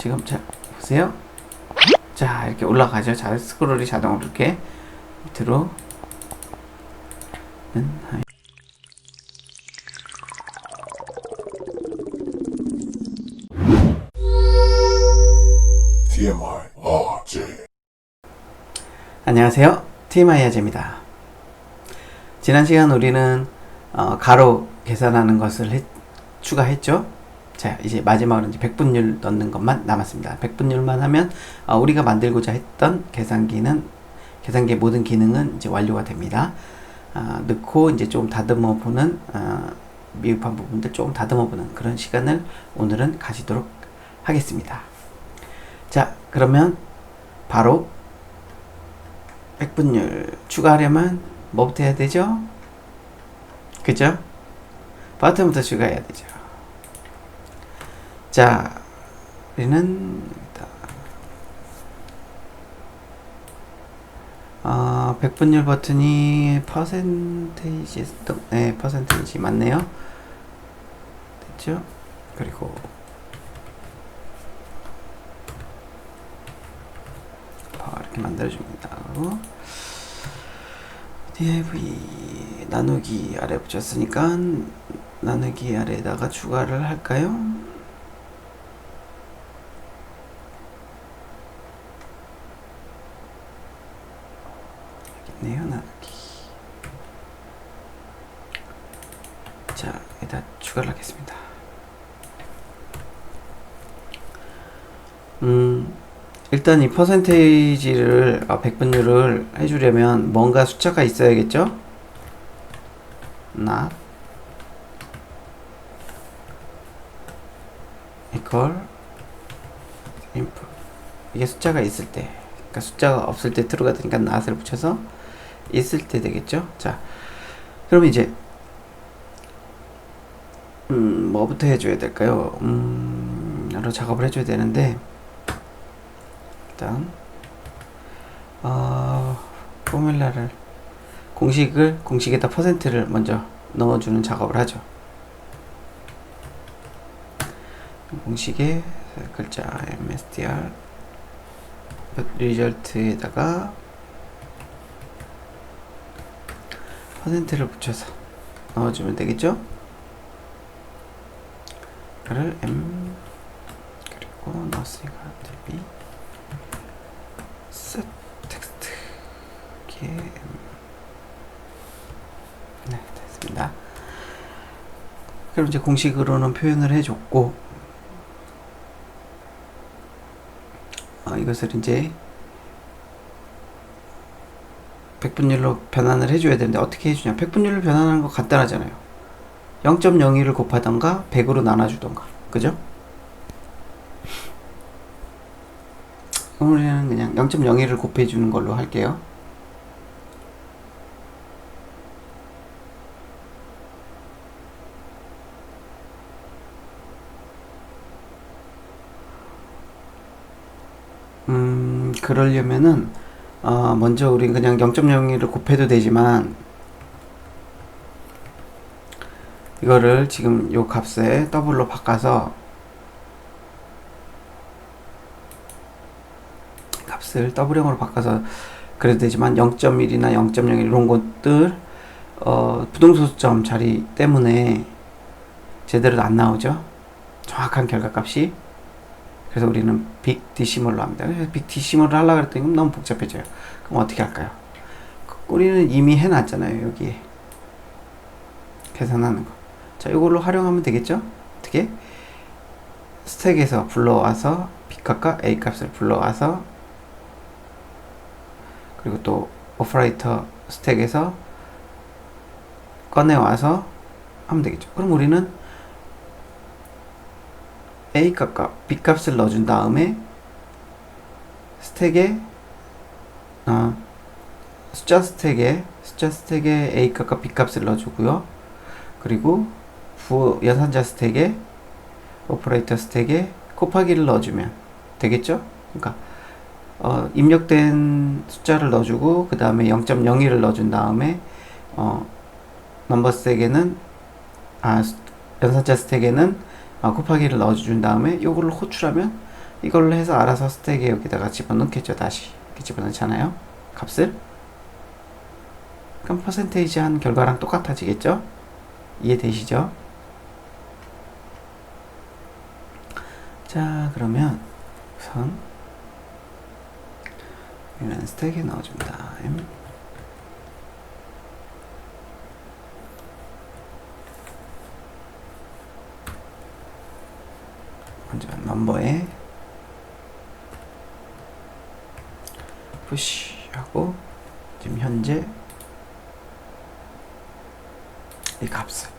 지금 자 보세요. 자 이렇게 올라가죠. 자 스크롤이 자동으로 이렇게 밑으로 안녕하세요. TMI 아재입니다. 지난 시간 우리는 가로 계산하는 것을 추가했죠. 자 이제 마지막으로 이제 백분율 넣는 것만 남았습니다. 백분율만 하면 우리가 만들고자 했던 계산기의 모든 기능은 이제 완료가 됩니다. 넣고 이제 좀 다듬어 보는 미흡한 부분들 조금 다듬어 보는 그런 시간을 오늘은 가지도록 하겠습니다. 자 그러면 바로 백분율 추가하려면 뭐부터 해야 되죠? 그죠? 버튼부터 추가해야 되죠. 자 우리는 백분율 버튼이 퍼센테이지 맞네요. 됐죠? 그리고 이렇게 만들어줍니다. div 나누기 아래 붙였으니까 나누기 아래에다가 추가를 할까요? 네요 나누기. 자 여기다 추가를 하겠습니다. 일단 이 퍼센테이지를 백분율을 해주려면 뭔가 숫자가 있어야겠죠? not equal input 이게 숫자가 있을 때, 그러니까 숫자가 없을 때 true가 되니까 not을 붙여서 있을 때 되겠죠? 자 그럼 이제 뭐부터 해줘야 될까요? 여러 작업을 해줘야 되는데 일단 포뮬라를 공식에다 퍼센트를 먼저 넣어주는 작업을 하죠. 공식에 글자 mstr 리절트에다가 퍼센트를 붙여서 넣어주면 되겠죠? 이거를 m 그리고 넣었으니까 db set 텍스트 네 됐습니다. 그럼 이제 공식으로는 표현을 해줬고 이것을 이제 백분율로 변환을 해줘야 되는데 어떻게 해주냐. 백분율로 변환하는 거 간단하잖아요. 0.01을 곱하던가 100으로 나눠주던가 그죠? 우리는 그냥 0.01을 곱해주는 걸로 할게요. 그러려면은 먼저 우린 그냥 0.01을 곱해도 되지만 이거를 지금 요 값에 더블로 바꿔서 값을 더블형으로 바꿔서 그래도 되지만 0.1이나 0.01 이런 것들 부동소수점 자리 때문에 제대로 안 나오죠. 정확한 결과값이. 그래서 우리는 빅 디시멀로 합니다. 빅 디시멀을 하려고 그랬더니 너무 복잡해져요. 그럼 어떻게 할까요? 우리는 이미 해놨잖아요. 여기에 계산하는 거. 자 이걸로 활용하면 되겠죠? 어떻게? 스택에서 불러와서 B값과 A값을 불러와서 그리고 또 오퍼레이터 스택에서 꺼내와서 하면 되겠죠. 그럼 우리는 A값과 B값을 넣어준 다음에 스택에 숫자 스택에 A값과 B값을 넣어주고요. 그리고 연산자 스택에 오퍼레이터 스택에 곱하기를 넣어주면 되겠죠? 그러니까 입력된 숫자를 넣어주고 그 다음에 0.01을 넣어준 다음에 넘버 스택에는 연산자 스택에는 곱하기를 넣어준 다음에 요거를 호출하면 이걸로 해서 알아서 스택에 여기다가 집어넣겠죠. 다시 이렇게 집어넣잖아요, 값을. 그럼 퍼센테이지 한 결과랑 똑같아지겠죠? 이해되시죠? 자, 그러면 우선 이런 스택에 넣어줍니다. 먼저 넘버에 푸시하고 지금 현재 이 값을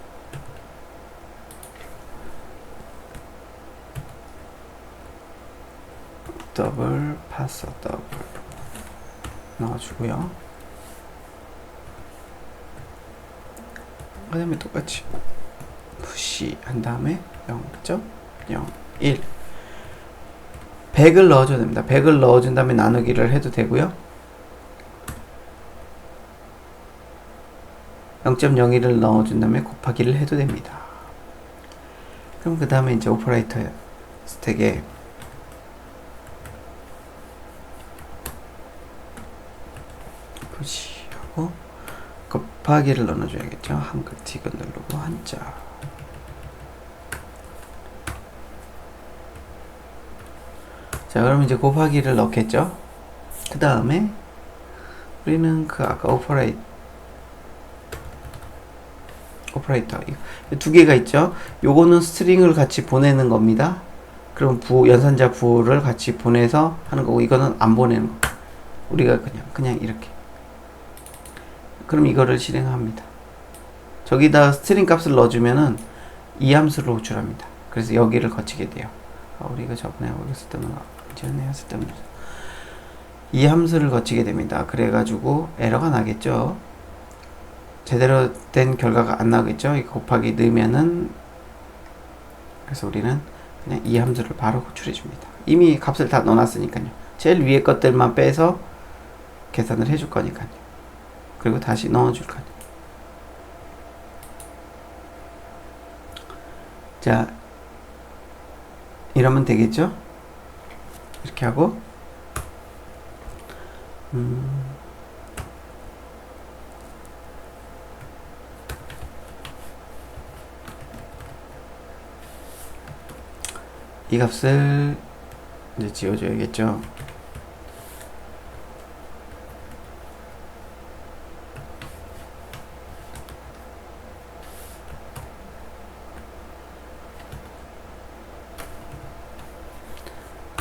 더블 파서 더블 넣어주고요. 그 다음에 똑같이 푸시 한 다음에 0.0 1 100을 넣어줘야 됩니다. 100을 넣어준 다음에 나누기를 해도 되고요. 0.01을 넣어준 다음에 곱하기를 해도 됩니다. 그럼 그 다음에 이제 오퍼레이터 스택에 푸시하고 곱하기를 넣어줘야겠죠. 한글 T가 누르고 한자. 자, 그럼 이제 곱하기를 넣겠죠. 그 다음에 우리는 그 아까 오퍼레이터 두 개가 있죠. 요거는 스트링을 같이 보내는 겁니다. 그럼 연산자 부호를 같이 보내서 하는 거고, 이거는 안 보내는 거. 우리가 그냥 이렇게. 그럼 이거를 실행합니다. 저기다 스트링 값을 넣어주면은 이 함수를 호출합니다. 그래서 여기를 거치게 돼요. 우리가 저번에 여기서 쓰던 거 전에 쓰던 이 함수를 거치게 됩니다. 그래가지고 에러가 나겠죠. 제대로 된 결과가 안 나오겠죠. 이 곱하기 넣으면은. 그래서 우리는 그냥 이 함수를 바로 호출해 줍니다. 이미 값을 다 넣어놨으니까요. 제일 위에 것들만 빼서 계산을 해줄 거니까요. 그리고 다시 넣어줄 거니까. 자, 이러면 되겠죠? 이렇게 하고 이 값을 이제 지워줘야겠죠.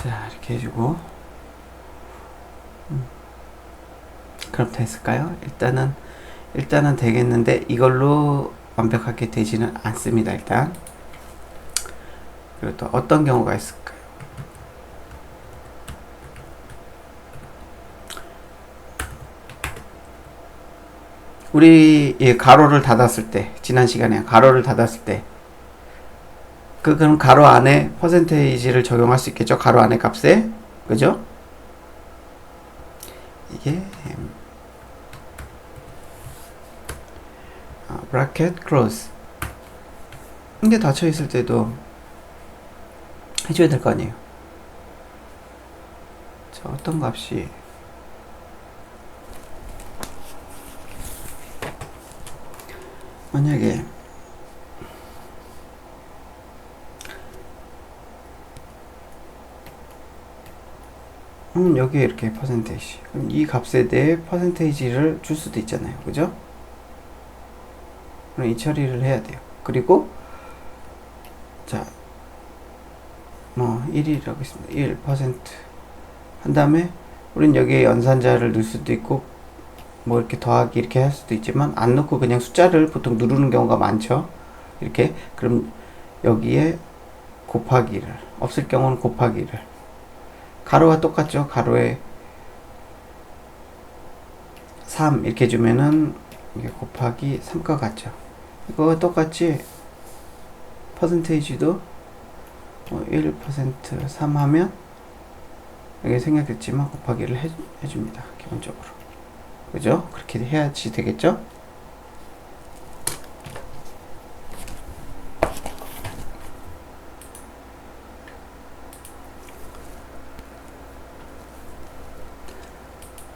자, 이렇게 해주고 그럼 됐을까요? 일단은 되겠는데 이걸로 완벽하게 되지는 않습니다. 일단. 그리고 또 어떤 경우가 있을까요? 우리 가로를 닫았을 때, 지난 시간에 가로를 닫았을 때 그럼 가로 안에 퍼센테이지를 적용할 수 있겠죠? 가로 안에 값에. 그죠? 이게 bracket close 이게 닫혀 있을 때도 해줘야 될 거 아니에요. 자, 어떤 값이 만약에 여기에 이렇게 퍼센테이지, 그럼 이 값에 대해 퍼센테이지를 줄 수도 있잖아요. 그죠? 그럼 이 처리를 해야 돼요. 그리고 자, 뭐 1이라고 있습니다. 1% 한 다음에 우린 여기에 연산자를 넣을 수도 있고 뭐 이렇게 더하기 이렇게 할 수도 있지만 안 넣고 그냥 숫자를 보통 누르는 경우가 많죠. 이렇게. 그럼 여기에 곱하기를, 없을 경우는 곱하기를, 가로와 똑같죠. 가로에 3 이렇게 주면은 이게 곱하기 3과 같죠. 이거와 똑같이 퍼센테이지도 1% 3 하면 여기 생략됐지만 곱하기를 해줍니다. 기본적으로. 그죠? 그렇게 해야지 되겠죠?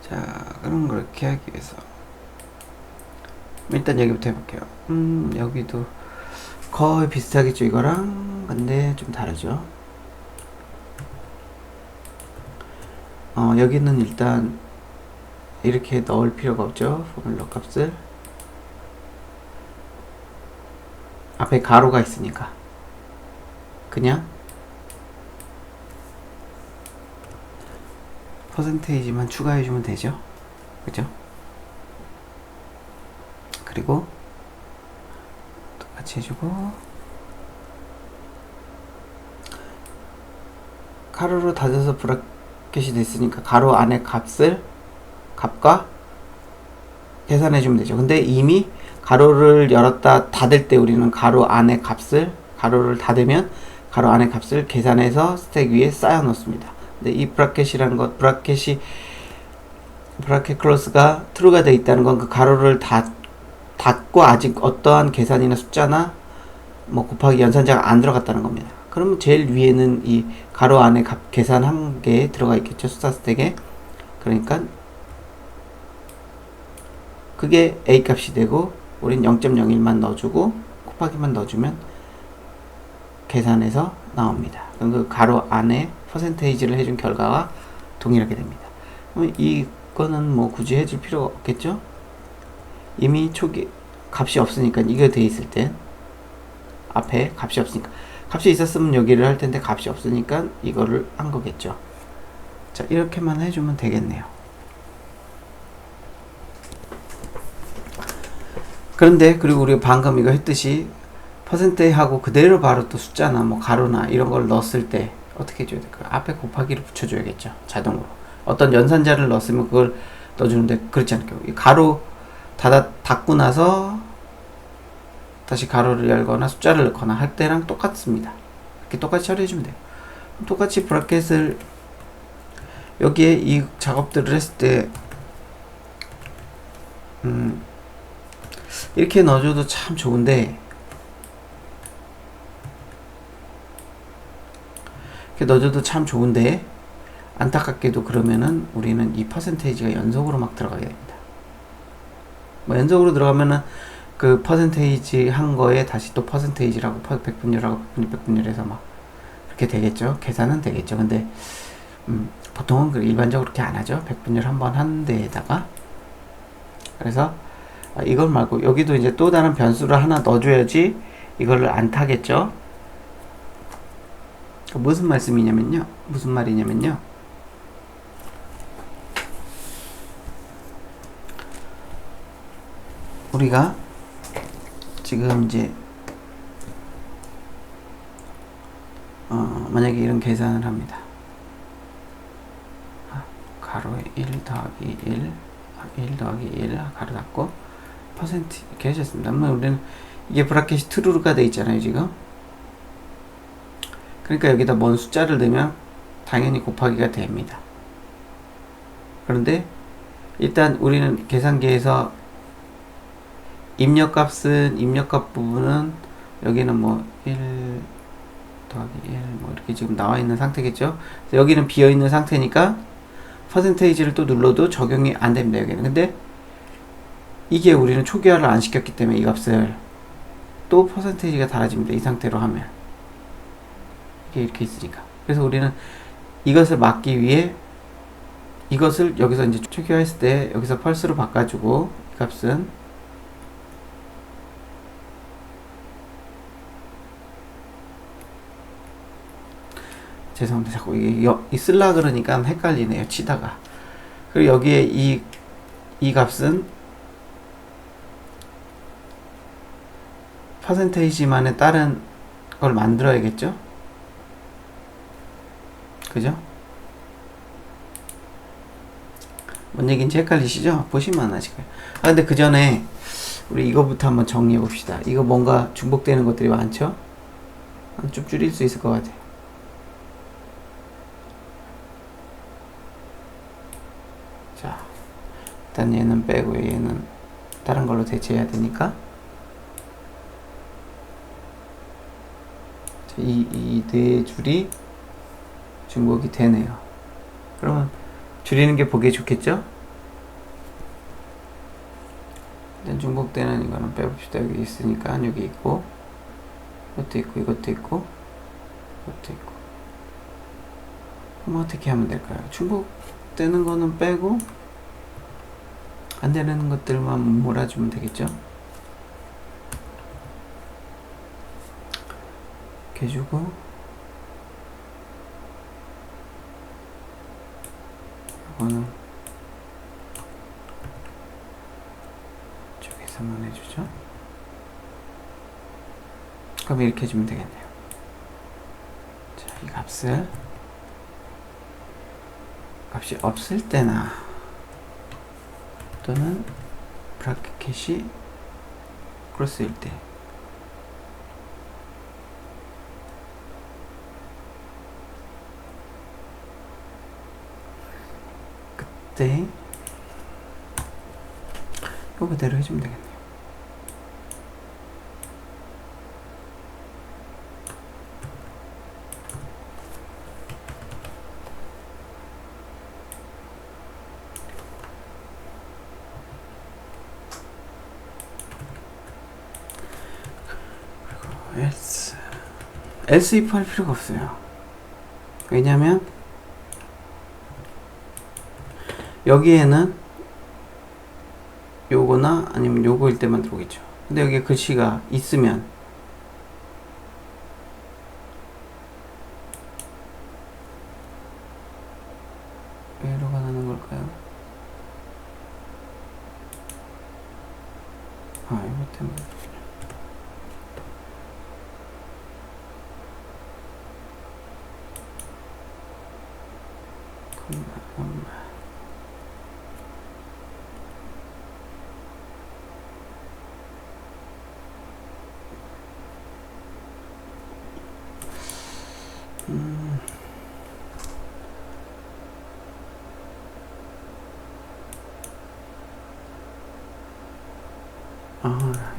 자, 그럼 그렇게 하기 위해서 일단 여기부터 해볼게요. 여기도 거의 비슷하겠죠, 이거랑. 근데 좀 다르죠. 여기는 일단 이렇게 넣을 필요가 없죠. 포뮬러 값을. 앞에 가로가 있으니까 그냥 퍼센테이지만 추가해주면 되죠. 그죠? 그리고 똑같이 해주고, 가로로 닫아서 브라켓이 됐으니까 가로 안에 값과 계산해주면 되죠. 근데 이미 가로를 열었다 닫을 때 우리는 가로 안에 가로를 닫으면 가로 안에 값을 계산해서 스택 위에 쌓아 놓습니다. 근데 이 브라켓이라는 것, 브라켓 클로스가 true가 되어 있다는 건 그 가로를 닫고 아직 어떠한 계산이나 숫자나 뭐 곱하기 연산자가 안 들어갔다는 겁니다. 그러면 제일 위에는 이 가로 안에 값 계산한 게 들어가 있겠죠. 숫자 스택에. 그러니까 그게 A 값이 되고 우린 0.01만 넣어주고 곱하기만 넣어주면 계산해서 나옵니다. 그럼 그 가로 안에 퍼센테이지를 해준 결과와 동일하게 됩니다. 그럼 이거는 뭐 굳이 해줄 필요가 없겠죠? 이미 초기 값이 없으니까 이거 돼 있을 땐 앞에 값이 없으니까, 값이 있었으면 여기를 할 텐데 값이 없으니까 이거를 한 거겠죠. 자, 이렇게만 해주면 되겠네요. 그런데 그리고 우리가 방금 이거 했듯이 퍼센테이하고 그대로 바로 또 숫자나 뭐 가로나 이런 걸 넣었을 때 어떻게 해줘야 될까요? 앞에 곱하기를 붙여줘야겠죠. 자동으로. 어떤 연산자를 넣었으면 그걸 넣어주는데 그렇지 않을까요? 이 가로 닫고 나서 다시 가로를 열거나 숫자를 넣거나 할 때랑 똑같습니다. 이렇게 똑같이 처리해주면 돼요. 똑같이 브라켓을 여기에 이 작업들을 했을 때 이렇게 넣어줘도 참 좋은데, 안타깝게도 그러면은 우리는 이 퍼센테이지가 연속으로 막 들어가게 됩니다. 뭐 연속으로 들어가면은 그 퍼센테이지 한 거에 다시 또 퍼센테이지라고 백분율하고 백분율 해서 막 그렇게 되겠죠. 계산은 되겠죠. 근데 보통은 일반적으로 그렇게 안 하죠. 백분율 한 번 한 데에다가. 그래서 이걸 말고 여기도 이제 또 다른 변수를 하나 넣어줘야지 이거를 안 타겠죠. 무슨 말이냐면요. 우리가 지금 이제 만약에 이런 계산을 합니다. 가로에 1 더하기 1 더하기 1 가로 닫고 퍼센트 이렇게 하셨습니다. 우리는 이게 브라켓이 true가 돼 있잖아요, 지금. 그러니까 여기다 뭔 숫자를 넣으면 당연히 곱하기가 됩니다. 그런데 일단 우리는 계산기에서 입력값 부분은 여기는 뭐 1 더하기 1 뭐 이렇게 지금 나와 있는 상태겠죠. 여기는 비어 있는 상태니까 퍼센테이지를 또 눌러도 적용이 안 됩니다, 여기는. 근데 이게 우리는 초기화를 안 시켰기 때문에 이 값을 또 퍼센테이지가 달아집니다. 이 상태로 하면. 이게 이렇게 있으니까. 그래서 우리는 이것을 막기 위해 이것을 여기서 이제 초기화했을 때 여기서 펄스로 바꿔주고, 이 값은 죄송합니다. 자꾸 이게 쓸라 그러니까 헷갈리네요, 치다가. 그리고 여기에 이 값은 퍼센테이지만의 다른 걸 만들어야겠죠? 그죠? 뭔 얘기인지 헷갈리시죠? 보시면 아실 거예요. 근데 그 전에 우리 이거부터 한번 정리해 봅시다. 이거 뭔가 중복되는 것들이 많죠? 좀 줄일 수 있을 것 같아요. 자, 일단 얘는 빼고 얘는 다른 걸로 대체해야 되니까 이 네 줄이 중복이 되네요. 그러면 줄이는 게 보기에 좋겠죠? 일단 중복되는 이거는 빼봅시다. 여기 있으니까 여기 있고, 이것도 있고, 이것도 있고, 이것도 있고. 그럼 어떻게 하면 될까요? 중복되는 거는 빼고 안 되는 것들만 몰아주면 되겠죠? 이렇게 해주고, 이거는 이쪽에서만 해주죠. 그럼 이렇게 해주면 되겠네요. 자, 이 값이 없을 때나 또는 브라켓이 크로스일 때 그때 이거 그대로 해주면 되겠네요. else if 할 필요가 없어요. 왜냐면 여기에는 요거나 아니면 요거일 때만 들어오겠죠. 근데 여기에 글씨가 있으면 왜 에러가 나는 걸까요? 아, 이거 때문에.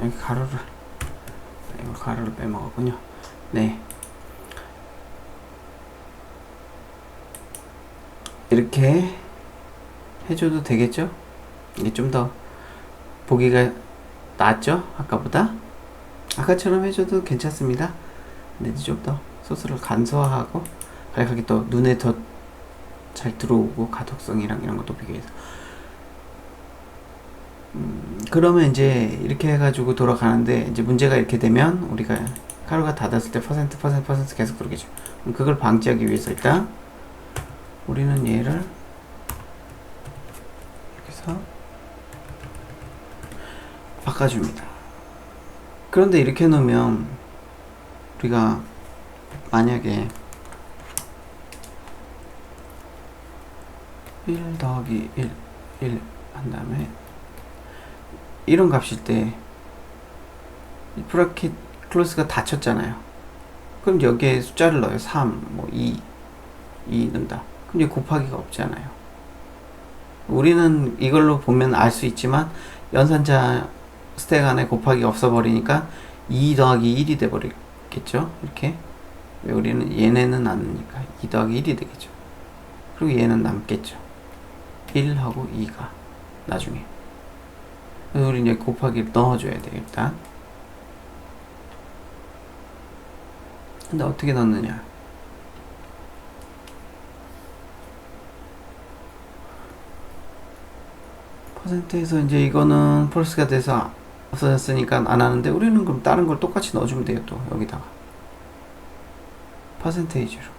여기 가로를 빼먹었군요. 네. 이렇게 해줘도 되겠죠? 이게 좀 더 보기가 낫죠? 아까보다? 아까처럼 해줘도 괜찮습니다. 근데 좀 더 소스를 간소화하고 가격이 또 눈에 더 잘 들어오고 가독성이랑 이런 것도 비교해서 그러면 이제 이렇게 해가지고 돌아가는데 이제 문제가 이렇게 되면 우리가 가루가 닫았을 때 퍼센트 계속 들어오겠죠. 그걸 방지하기 위해서 일단 우리는 얘를 이렇게 해서 바꿔줍니다. 그런데 이렇게 놓으면 우리가 만약에 1 더하기 1 한 다음에 이런 값일 때 브래킷 클로스가 닫혔잖아요. 그럼 여기에 숫자를 넣어요. 3, 뭐 2 넣는다. 그럼 이제 곱하기가 없잖아요. 우리는 이걸로 보면 알 수 있지만 연산자 스택 안에 곱하기가 없어버리니까 2 더하기 1이 돼버리겠죠. 이렇게. 왜 우리는 얘네는 안 나니까 2 더하기 1이 되겠죠. 그리고 얘는 남겠죠. 1하고 2가 나중에. 그래서 우리 이제 곱하기를 넣어줘야 돼요. 일단. 근데 어떻게 넣느냐? 퍼센트에서 이제 이거는 폴스가 돼서 없어졌으니까 안 하는데 우리는 그럼 다른 걸 똑같이 넣어주면 돼요. 또 여기다가 퍼센테이지로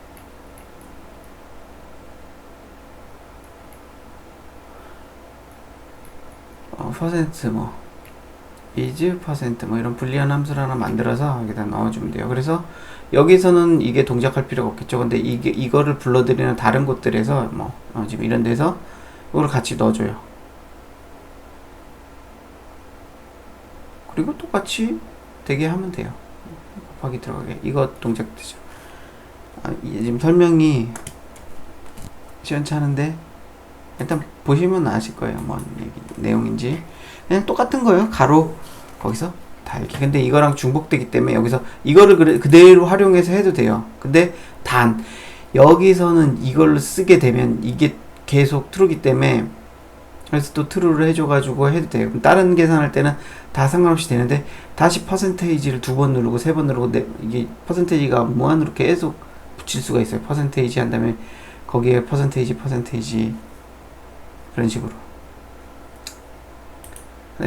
퍼센트 뭐 is 퍼센트 뭐 이런 불리한 함수를 하나 만들어서 여기다 넣어주면 돼요. 그래서 여기서는 이게 동작할 필요가 없겠죠. 근데 이거를 불러들이는 다른 곳들에서 뭐 지금 이런 데서 이걸 같이 넣어줘요. 그리고 똑같이 되게 하면 돼요. 곱하기 들어가게. 이거 동작되죠. 지금 설명이 시원찮은데 일단 보시면 아실 거예요. 뭔 내용인지. 그냥 똑같은 거예요. 가로 거기서 달기. 근데 이거랑 중복되기 때문에 여기서 이거를 그대로 활용해서 해도 돼요. 근데 여기서는 이걸 쓰게 되면 이게 계속 트루기 때문에 그래서 또 true를 해줘가지고 해도 돼요. 그럼 다른 계산할 때는 다 상관없이 되는데 다시 퍼센테이지를 2번 누르고 3번 누르고 이게 퍼센테이지가 무한으로 계속 붙일 수가 있어요. 퍼센테이지 한 다음에 거기에 퍼센테이지 그런 식으로.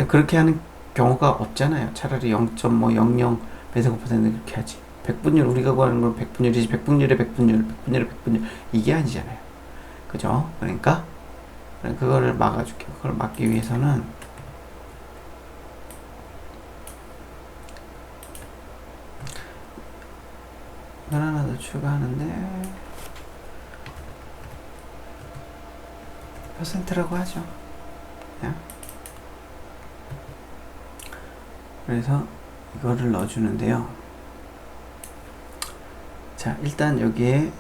그렇게 하는 경우가 없잖아요. 차라리 0.00 배세고% 그렇게 하지. 백분율 우리가 구하는 건 백분율이지. 백분율의 백분율 이게 아니잖아요. 그죠? 그러니까 그거를 막아줄게요. 그걸 막기 위해서는 이걸 하나 더 추가하는데 퍼센트라고 하죠. 그래서 이거를 넣어주는데요. 자, 일단 여기에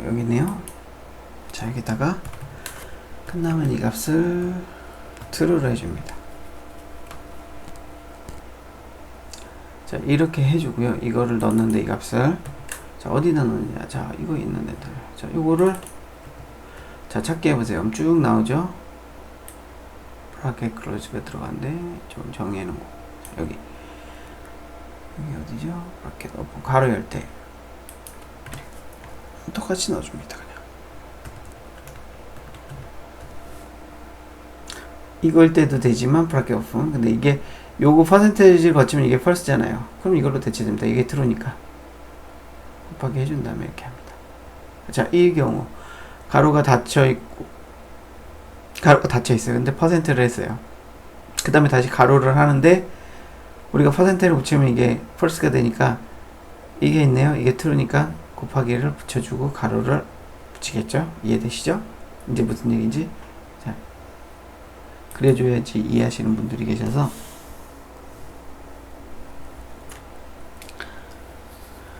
여기 있네요. 자, 여기다가 끝나면 이 값을 true로 해줍니다. 자, 이렇게 해주고요. 이거를 넣는데 이 값을 자, 어디다 넣느냐. 자, 이거 있는 데다. 자, 이거를 자, 찾게 해보세요. 쭉 나오죠. 브라켓 클로즈가 들어간데 좀 정해놓은 거. 여기 어디죠? 브라켓 오픈 가로 열 때 똑같이 넣어줍니다. 그냥 이걸 때도 되지만 브라켓 오픈. 근데 이게 요거 퍼센테이지를 거치면 이게 펄스잖아요. 그럼 이걸로 대체됩니다. 이게 트루니까 곱하기 해준 다음에 이렇게 합니다. 자, 이 경우 가로가 닫혀있고 가로가 닫혀있어요. 근데 퍼센트를 했어요. 그 다음에 다시 가로를 하는데 우리가 퍼센트를 붙이면 이게 펄스가 되니까 이게 있네요. 이게 트루니까 곱하기를 붙여주고 가로를 붙이겠죠. 이해되시죠? 이제 무슨 얘기인지 자, 그래줘야지 이해하시는 분들이 계셔서.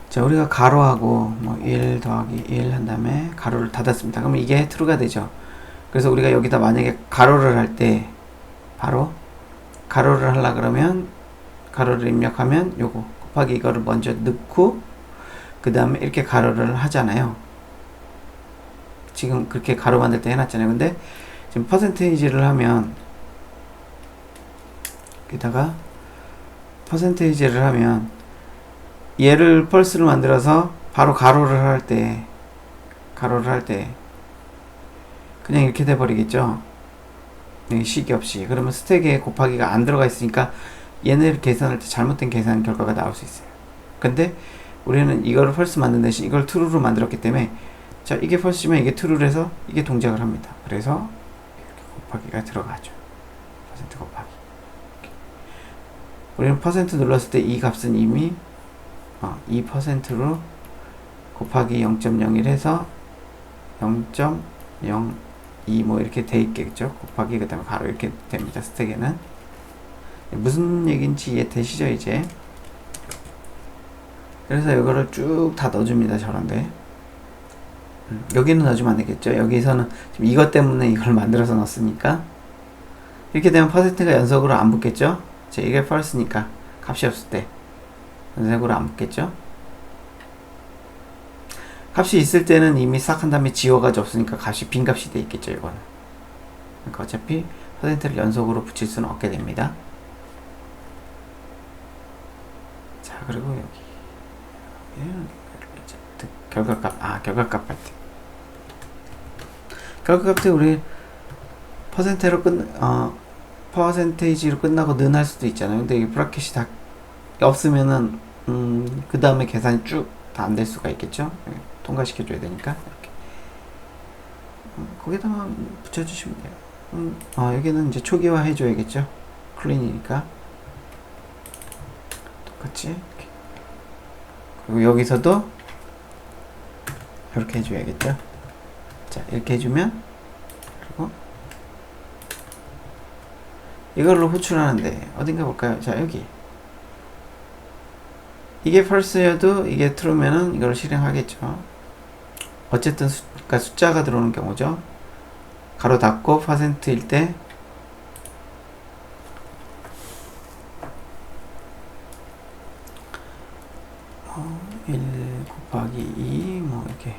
자, 우리가 가로하고 뭐 1 더하기 1 한 다음에 가로를 닫았습니다. 그러면 이게 true가 되죠. 그래서 우리가 여기다 만약에 가로를 할 때 바로 가로를 하려 그러면 가로를 입력하면 요거 곱하기 이거를 먼저 넣고 그 다음에 이렇게 가로를 하잖아요. 지금 그렇게 가로 만들 때 해놨잖아요. 근데 지금 퍼센테이지를 하면 여기다가 퍼센테이지를 하면 얘를 펄스를 만들어서 바로 가로를 할 때 그냥 이렇게 돼 버리겠죠. 식이 없이. 그러면 스택에 곱하기가 안 들어가 있으니까 얘네를 계산할 때 잘못된 계산 결과가 나올 수 있어요. 근데 우리는 이거를 펄스 만든 대신 이걸 true로 만들었기 때문에 자, 이게 펄스면 이게 true로 해서 이게 동작을 합니다. 그래서 이렇게 곱하기가 들어가죠. 퍼센트 곱하기. 우리는 퍼센트 눌렀을 때 이 값은 이미 2%로 곱하기 0.01 해서 0.02 뭐 이렇게 돼 있겠죠. 곱하기 그 다음에 가로 이렇게 됩니다. 스택에는 무슨 얘기인지 이해되시죠 이제? 그래서 이거를 쭉 다 넣어줍니다. 저런데 여기는 넣어주면 안 되겠죠. 여기서는 지금 이것 때문에 이걸 만들어서 넣었으니까 이렇게 되면 퍼센트가 연속으로 안 붙겠죠. 자, 이게 false니까 값이 없을 때 연속으로 안 붙겠죠. 값이 있을 때는 이미 싹 한 다음에 지워가지고 없으니까 값이 빈 값이 돼 있겠죠. 이거는 그러니까 어차피 퍼센트를 연속으로 붙일 수는 없게 됩니다. 자, 그리고 여기 결과값 결과값 할 때 결과값 때 우리 퍼센테이지로 끝나고 는 할 수도 있잖아요. 근데 이 브라켓이 다 없으면은 그 다음에 계산이 쭉 다 안 될 수가 있겠죠. 통과시켜 줘야 되니까 이렇게 거기다가 붙여주시면 돼요. 여기는 이제 초기화 해줘야겠죠. 클린이니까 똑같이 이렇게. 그리고 여기서도 이렇게 해줘야겠죠. 자, 이렇게 해주면 그리고 이걸로 호출하는데 어딘가 볼까요? 자, 여기 이게 false여도 이게 true면은 이걸 실행하겠죠. 어쨌든 그러니까 숫자가 들어오는 경우죠. 가로 닫고 %일 때 1 곱하기 2 뭐 이렇게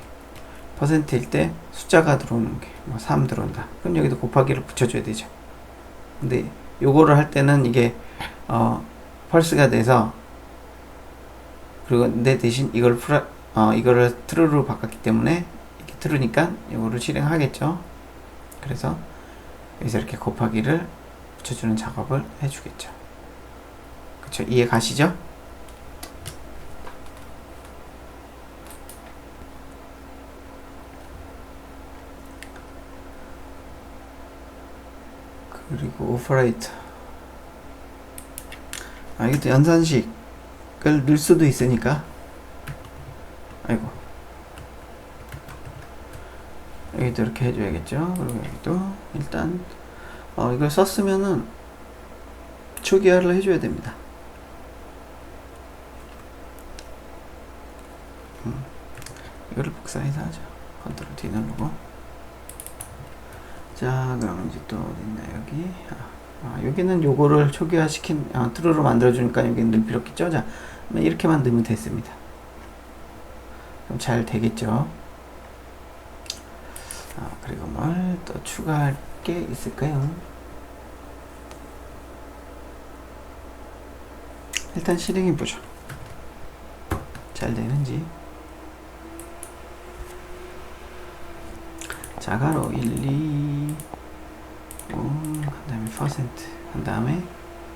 퍼센트일 때 숫자가 들어오는 게 뭐 3 들어온다. 그럼 여기도 곱하기를 붙여줘야 되죠. 근데 요거를 할 때는 이게 펄스가 돼서, 그리고 내 대신 이걸 이거를 true로 바꿨기 때문에 이렇게 true니까 이거를 실행하겠죠. 그래서 여기서 이렇게 곱하기를 붙여주는 작업을 해주겠죠. 그쵸? 이해 가시죠? 그리고 오퍼레이터, 이것도 연산식을 넣을 수도 있으니까, 아이고, 여기도 이렇게 해줘야겠죠. 그리고 여기도 일단 이걸 썼으면은 초기화를 해줘야 됩니다. 이거를 복사해서 하죠. 컨트롤 D 누르고. 자, 그럼 이제 또 어디 있나, 여기. 여기는 요거를 초기화 시킨, true로 만들어주니까 여기는 넣을 필요 없겠죠. 자, 이렇게만 넣으면 됐습니다. 그럼 잘 되겠죠. 그리고 뭘 또 추가할 게 있을까요? 일단 실행해 보죠. 잘 되는지. 자가로 1, 2, 5, 그 다음에 퍼센트, 그 다음에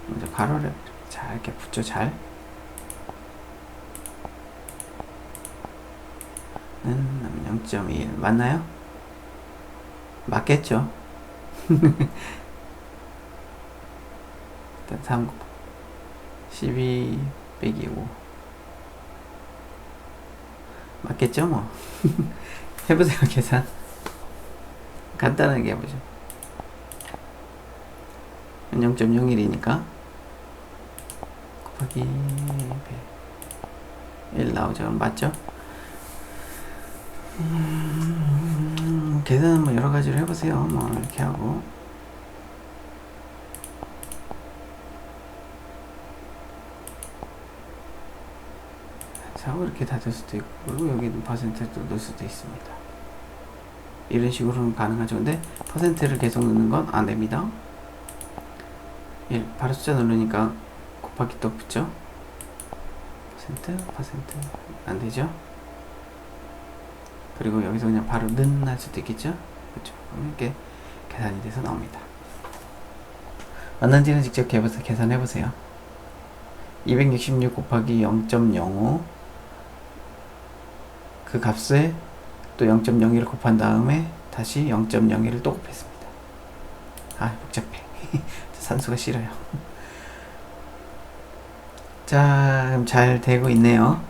먼저 가로를 잘 이렇게 붙여. 잘. 는 0.1 맞나요? 맞겠죠? 일단 3, 12 빼기 5 맞겠죠 뭐. 해보세요. 계산 간단하게 해보죠. 0.01이니까 곱하기 1 나오죠. 맞죠? 계산은 뭐 여러가지로 해보세요. 뭐 이렇게 하고, 이렇게 다 될 수도 있고, 그리고 여기는 퍼센트도 넣을 수도 있습니다. 이런 식으로는 가능하죠. 근데 퍼센트를 계속 넣는 건 안 됩니다. 1 바로 숫자 누르니까 곱하기 또 붙죠. 퍼센트 안 되죠. 그리고 여기서 그냥 바로 는 할 수도 있겠죠. 그렇죠. 이렇게 계산이 돼서 나옵니다. 맞는지는 직접 계산해 보세요. 266 곱하기 0.05 그 값에 또 0.01을 곱한 다음에 다시 0.01을 또 곱했습니다. 복잡해. 산수가 싫어요. 자, 그럼 잘 되고 있네요.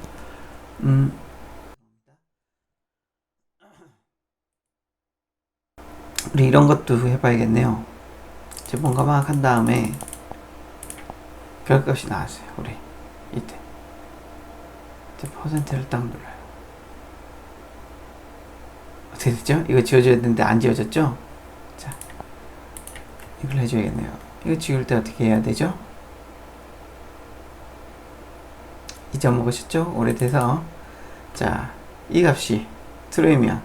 우리 이런 것도 해봐야겠네요. 이제 뭔가 막 한 다음에 별값이 나왔어요. 우리 이때 이제 퍼센트를 딱 눌러요. 어떻게 됐죠? 이거 지워줘야 되는데 안 지워졌죠? 자, 이걸 해줘야겠네요. 이거 지울 때 어떻게 해야 되죠? 잊어먹으셨죠? 오래돼서. 자, 이 값이 true이면,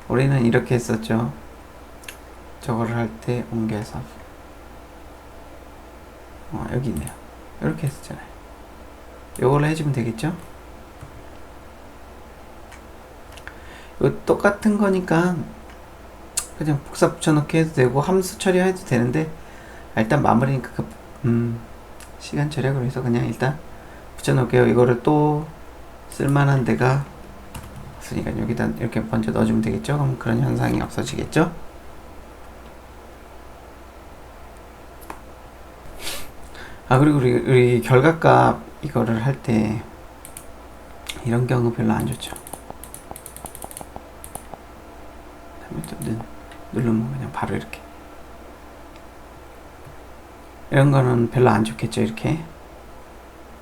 우리는 이렇게 했었죠. 저거를 할 때 옮겨서 여기 있네요. 이렇게 했었잖아요. 요걸로 해주면 되겠죠? 이거 똑같은 거니까 그냥 복사 붙여넣기 해도 되고 함수 처리해도 되는데, 일단 마무리니까 시간 절약으로 해서 그냥 일단 붙여놓을게요. 이거를 또 쓸만한 데가 없으니까 여기다 이렇게 먼저 넣어주면 되겠죠? 그럼 그런 현상이 없어지겠죠? 그리고 우리 결과값 이거를 할 때 이런 경우 별로 안 좋죠. 누르면 그냥 바로 이렇게, 이런 거는 별로 안 좋겠죠. 이렇게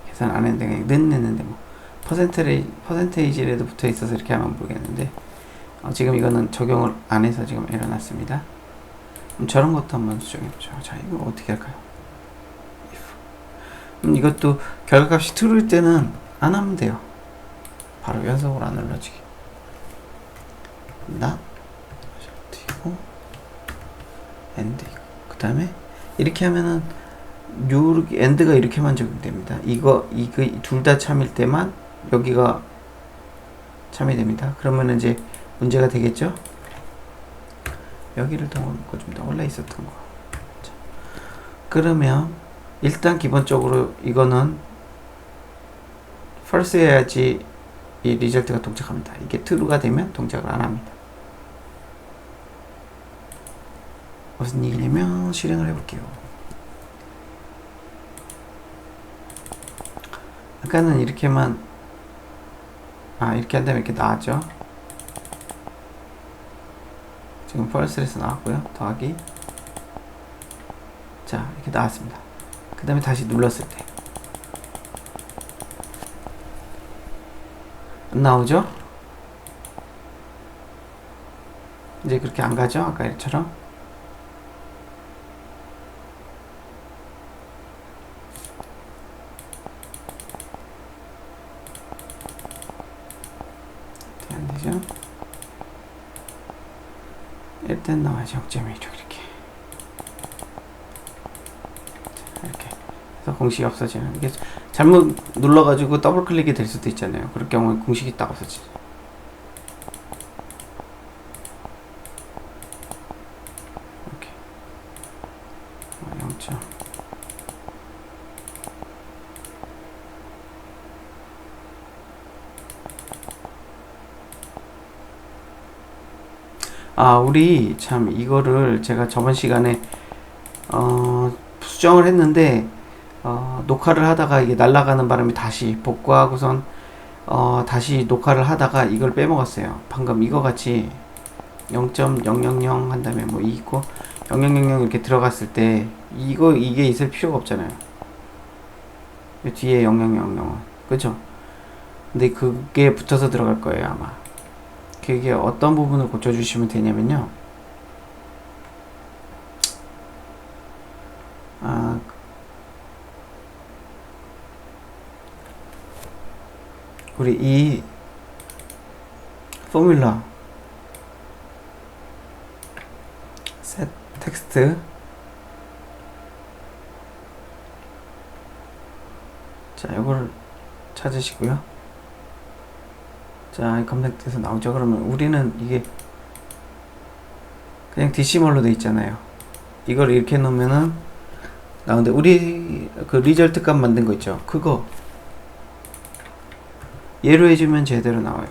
계산 안 했는데 그냥 넣는데 뭐 퍼센테이지라도 붙어 있어서 이렇게 하면 모르겠는데, 지금 이거는 적용을 안 해서 지금 일어났습니다. 저런 것도 한번 수정해 보죠. 자, 이거 어떻게 할까요? 이것도 결과값이 true일 때는 안 하면 돼요. 바로 연속으로 안 눌러지게. 나 이고 엔드 이거. 그 다음에 이렇게 하면은 요렇게 엔드가 이렇게만 적용됩니다. 이거 둘 다 참일 때만 여기가 참이 됩니다. 그러면 이제 문제가 되겠죠? 여기를 더 좀 더 올라 있었던 거. 자, 그러면 일단 기본적으로 이거는 false 해야지 이 리절트가 동작합니다. 이게 true가 되면 동작을 안 합니다. 무슨 얘기냐면 실행을 해볼게요. 아까는 이렇게만 이렇게 한다면 이렇게 나왔죠. 지금 false에서 나왔고요. 더하기 자 이렇게 나왔습니다. 그 다음에 다시 눌렀을 때 안 나오죠? 이제 그렇게 안 가죠? 아까 이처럼. 안 되죠? 일단 나와야지. 0.1초 이렇게. 자, 이렇게 해서 공식이 없어지는. 이게 잘못 눌러가지고 더블 클릭이 될 수도 있잖아요. 그럴 경우에 공식이 딱 없어지죠. 이렇게 0점. 우리 참 이거를 제가 저번 시간에 수정을 했는데 녹화를 하다가 이게 날아가는 바람에 다시 복구하고선 다시 녹화를 하다가 이걸 빼먹었어요. 방금 이거 같이 0.000 한 다음에 뭐 있고 0000 이렇게 들어갔을 때 이게 있을 필요가 없잖아요. 뒤에 0000은 그죠? 근데 그게 붙어서 들어갈 거예요 아마. 그게 어떤 부분을 고쳐주시면 되냐면요. 우리 이 포뮬러 set 텍스트 자 이거를 찾으시고요. 자 검색돼서 나오죠. 그러면 우리는 이게 그냥 DC몰로 돼 있잖아요. 이걸 이렇게 놓으면은 나오는데 우리 그 리절트 값 만든 거 있죠. 그거 얘로 해주면 제대로 나와요.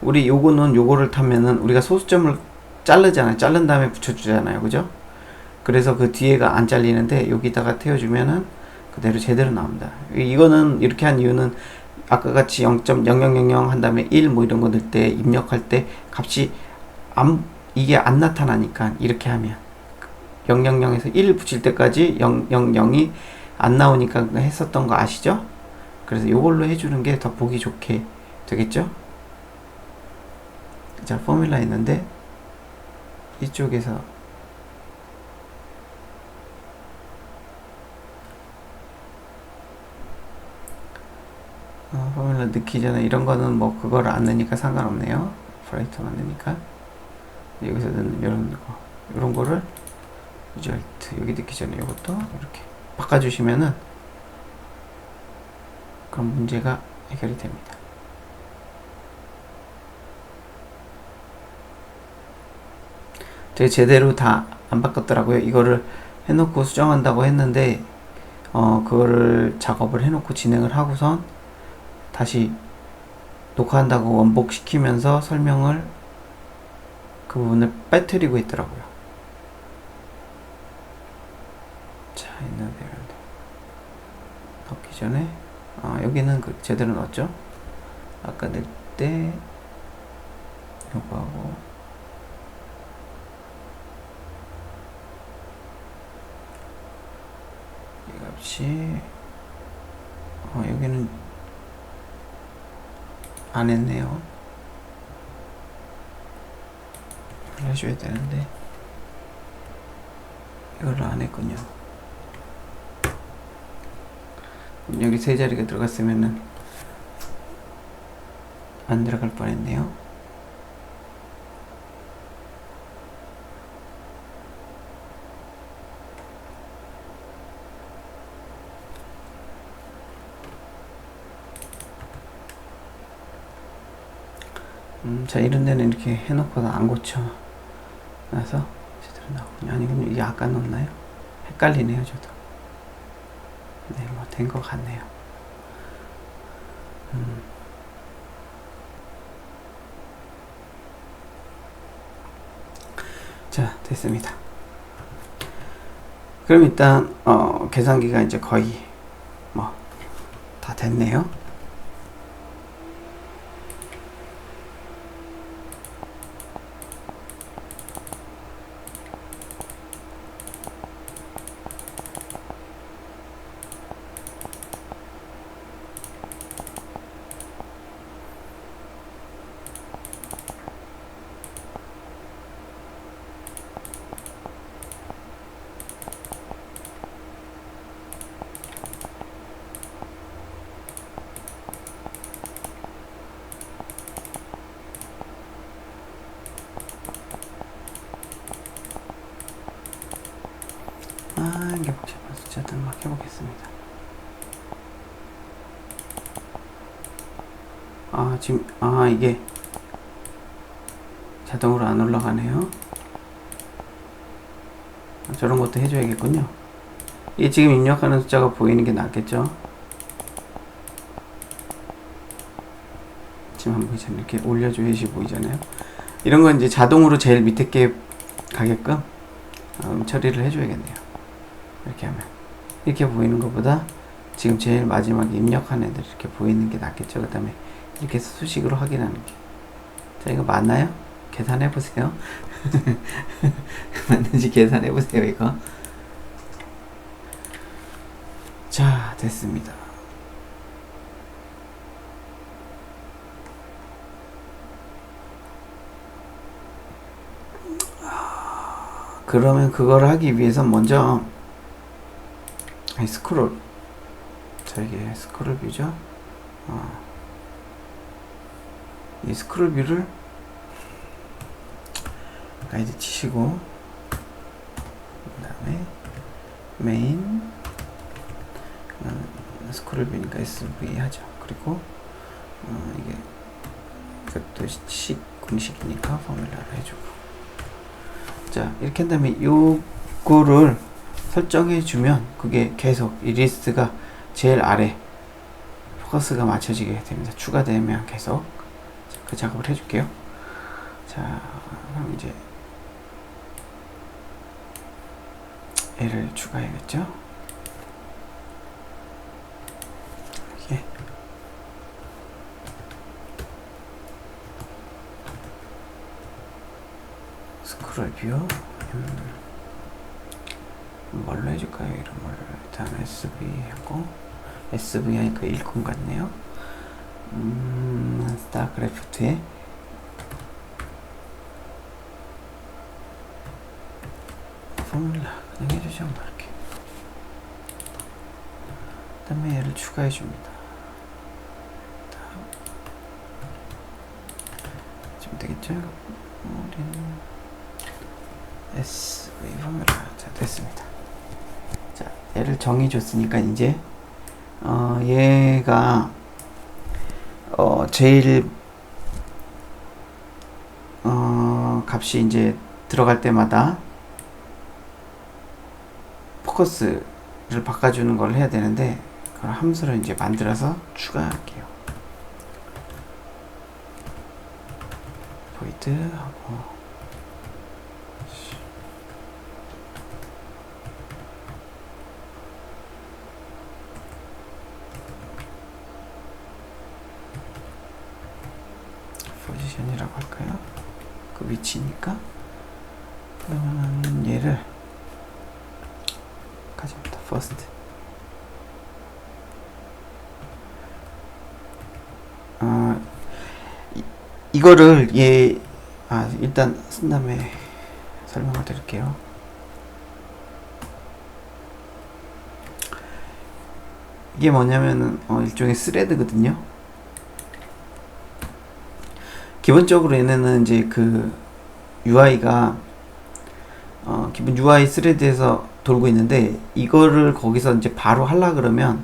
우리 요거는 요거를 타면은 우리가 소수점을 자르잖아요. 자른 다음에 붙여주잖아요. 그죠? 그래서 그 뒤에가 안 잘리는데 여기다가 태워주면은 그대로 제대로 나옵니다. 이거는 이렇게 한 이유는 아까 같이 0.0000 한 다음에 1 뭐 이런 거 넣을 때 입력할 때 값이 이게 안 나타나니까 이렇게 하면 000에서 1 붙일 때까지 000이 안 나오니까 했었던 거 아시죠? 그래서 요걸로 해주는 게 더 보기 좋게 되겠죠? 자, 포뮬라 있는데 이쪽에서 포뮬라 넣기 전에 이런 거는 뭐 그거를 안 넣으니까 상관없네요. 프라이트 만드니까 여기서 넣는 이런 거를 리절트 여기 넣기 전에 이것도 이렇게 바꿔주시면은 그럼 문제가 해결이 됩니다. 되게 제대로 다 안 바꿨더라고요. 이거를 해놓고 수정한다고 했는데 그거를 작업을 해놓고 진행을 하고선 다시 녹화한다고 원복시키면서 설명을 그 부분을 빠뜨리고 있더라고요. 자, 있는데 넣기 전에 여기는 제대로 넣었죠. 아까 낼 때 요거하고 이 값이 여기는 안 했네요. 이걸 해줘야 되는데 이걸 안 했군요. 여기 세 자리가 들어갔으면은 안 들어갈 뻔했네요. 자, 이런 데는 이렇게 해놓고도 안 고쳐 놔서 제대로 나오군요. 아니, 그럼 이게 아까 넣었나요? 헷갈리네요, 저도. 네, 뭐, 된 것 같네요. 자, 됐습니다. 그럼 일단, 계산기가 이제 거의, 뭐, 다 됐네요. 이게 복잡한 숫자 등록 해보겠습니다. 지금, 이게 자동으로 안 올라가네요. 저런 것도 해줘야겠군요. 이게 지금 입력하는 숫자가 보이는 게 낫겠죠? 지금 안 보이잖아요. 이렇게 올려줘야지 보이잖아요. 이런 건 이제 자동으로 제일 밑에 게 가게끔 처리를 해줘야겠네요. 이렇게 하면 이렇게 보이는 것보다 지금 제일 마지막에 입력한 애들 이렇게 보이는 게 낫겠죠. 그 다음에 이렇게 해서 수식으로 확인하는 게. 자, 이거 맞나요? 계산해 보세요. 맞는지 계산해 보세요. 이거. 자, 됐습니다. 그러면 그걸 하기 위해서 먼저 스크롤, 자, 이게 스크롤 뷰죠. 이 스크롤 뷰를 가이드 치시고, 그 다음에 메인 스크롤 뷰니까 SV 하죠. 그리고 이게 이것도 공식이니까 포뮬러를 해주고. 자, 이렇게 한 다음에 요거를 설정해 주면 그게 계속 이 리스트가 제일 아래 포커스가 맞춰지게 됩니다. 추가되면 계속. 자, 그 작업을 해줄게요. 자, 그럼 이제 얘를 추가해야겠죠. 이게 스크롤 뷰 뭘로 해줄까요? 이름을 일단 SV 하고, SV 하니까 일꾼 같네요. 스타크래프트에 포뮬라 그냥 해주죠. 뭐 이렇게. 그 다음에 얘를 추가해 줍니다. 지금 되겠죠? 우리는 SV 포뮬라. 자, 됐습니다. 자, 얘를 정의 줬으니까 이제 얘가 제일 값이 이제 들어갈 때마다 포커스를 바꿔주는 걸 해야 되는데, 그걸 함수를 이제 만들어서 추가할게요. void 하고 포지션이라고 할까요? 그 위치니까. 그러면 얘를 가져옵니다. first. 이거를 일단 쓴 다음에 설명을 드릴게요. 이게 뭐냐면은 일종의 스레드거든요. 기본적으로 얘네는 이제 그 UI가 기본 UI 스레드에서 돌고 있는데, 이거를 거기서 이제 바로 하려 그러면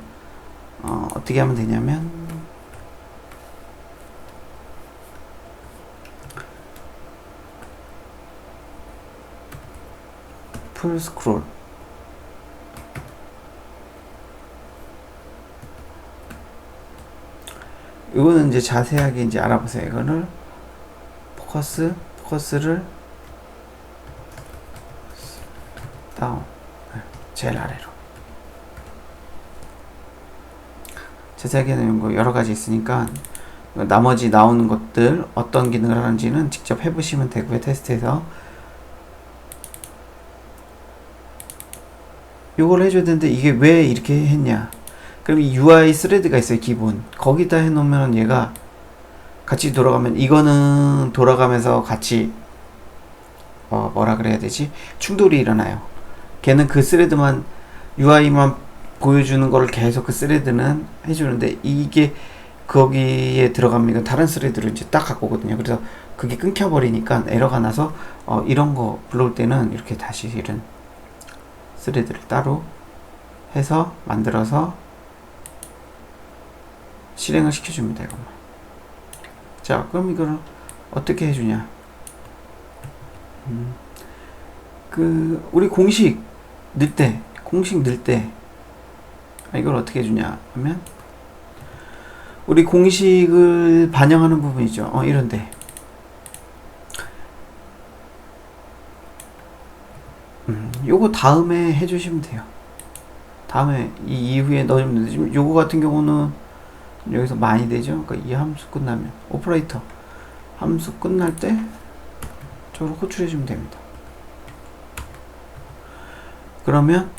어떻게 하면 되냐면, 풀 스크롤, 이거는 이제 자세하게 이제 알아보세요. 이거를 포커스를 다운, 제일 아래로. 자세하게는 뭐 여러 가지 있으니까 나머지 나오는 것들 어떤 기능을 하는지는 직접 해보시면 되고요. 테스트해서 요걸 해줘야 되는데, 이게 왜 이렇게 했냐. 그럼 이 UI 스레드가 있어요. 기본 거기다 해놓으면 얘가 같이 돌아가면, 이거는 돌아가면서 같이 뭐라 그래야 되지, 충돌이 일어나요. 걔는 그 스레드만, UI만 보여주는 거를 계속 그 스레드는 해주는데, 이게 거기에 들어가면 다른 스레드로 이제 딱 갖고 오거든요. 그래서 그게 끊겨버리니까 에러가 나서 이런 거 불러올 때는 이렇게 다시 이런 스레드를 따로 해서 만들어서 실행을 시켜줍니다. 이것만. 자, 그럼 이걸 어떻게 해주냐. 우리 공식 넣을 때 이걸 어떻게 해주냐 하면, 우리 공식을 반영하는 부분이죠. 이런데 요거 다음에 해주시면 돼요. 다음에 이 이후에 넣으면 되는데, 지금 요거 같은 경우는 여기서 많이 되죠. 그러니까 이 함수 끝나면, 오퍼레이터 함수 끝날 때 저로 호출해 주면 됩니다. 그러면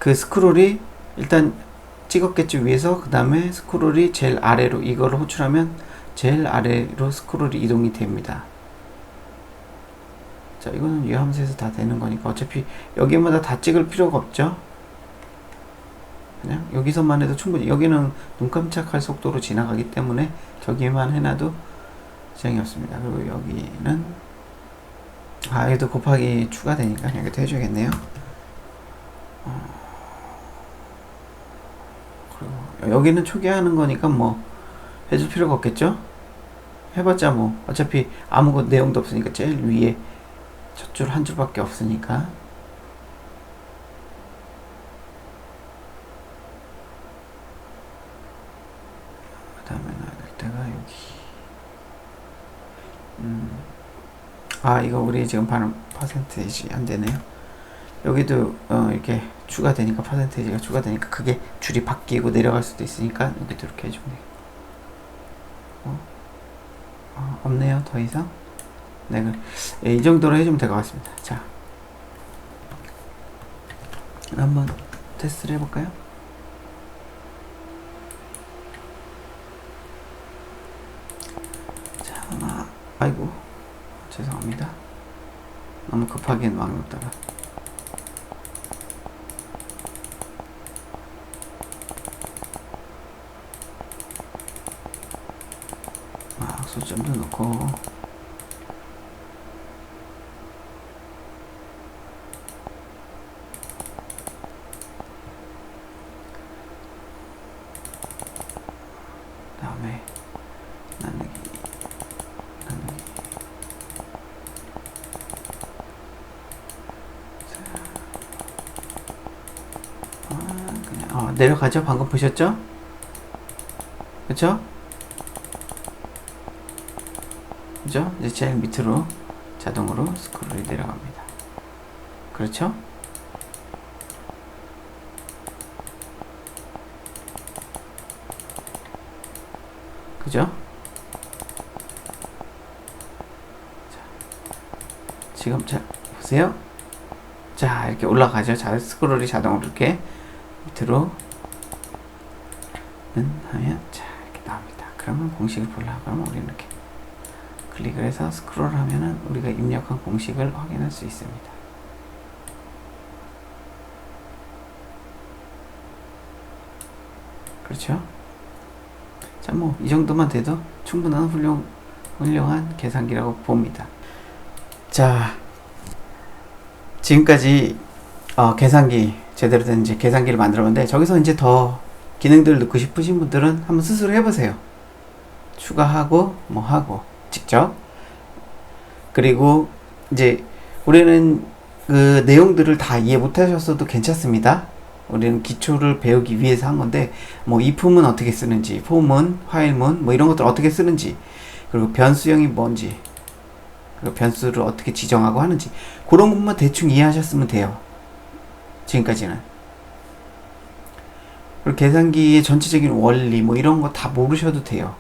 그 스크롤이 일단 찍었겠죠, 위에서. 그 다음에 스크롤이 제일 아래로, 이걸 호출하면 제일 아래로 스크롤이 이동이 됩니다. 자, 이거는 이 함수에서 다 되는 거니까 어차피 여기마다 다 찍을 필요가 없죠. 그냥 여기서만 해도 충분히, 여기는 눈 깜짝할 속도로 지나가기 때문에 저기만 해놔도 지장이 없습니다. 그리고 여기는 여기도 곱하기 추가되니까 여기도 해줘야겠네요. 그리고 여기는 초기화하는 거니까 뭐 해줄 필요가 없겠죠. 해봤자 뭐 어차피 아무 내용도 없으니까, 제일 위에 첫 줄 한 줄밖에 없으니까. 그 다음에 놔둘 때가 여기. 이거 우리 지금 발음 퍼센테이지 안 되네요. 여기도 이렇게 추가되니까, 퍼센테이지가 추가되니까 그게 줄이 바뀌고 내려갈 수도 있으니까 여기도 이렇게 해주면 돼요. 없네요, 더 이상. 네, 이 정도로 해주면 될 것 같습니다. 자, 한번 테스트를 해볼까요? 자, 아이고 죄송합니다. 너무 급하게 막 넣다가. 소점도 넣고. 다음에 나누기. 그냥 내려가죠. 방금 보셨죠? 그쵸? 그죠? 이제 제일 밑으로 자동으로 스크롤이 내려갑니다. 그렇죠? 그죠? 자, 지금 자 보세요. 자, 이렇게 올라가죠. 자, 스크롤이 자동으로 이렇게 밑으로 하면 자, 이렇게 나옵니다. 그러면 공식을 보려고 하면 우리는 이렇게 클릭을 해서 스크롤 하면은 우리가 입력한 공식을 확인할 수 있습니다. 그렇죠? 자, 뭐 이 정도만 돼도 충분한 훌륭한 계산기라고 봅니다. 자, 지금까지 계산기 제대로 된 이제 계산기를 만들었는데, 저기서 이제 더 기능들 넣고 싶으신 분들은 한번 스스로 해보세요. 추가하고 뭐 하고 직접. 그리고 이제 우리는 그 내용들을 다 이해 못하셨어도 괜찮습니다. 우리는 기초를 배우기 위해서 한 건데, 뭐 if은 어떻게 쓰는지, for문, while문 뭐 이런 것들 어떻게 쓰는지, 그리고 변수형이 뭔지, 그리고 변수를 어떻게 지정하고 하는지, 그런 것만 대충 이해하셨으면 돼요. 지금까지는. 그리고 계산기의 전체적인 원리 뭐 이런 거 다 모르셔도 돼요.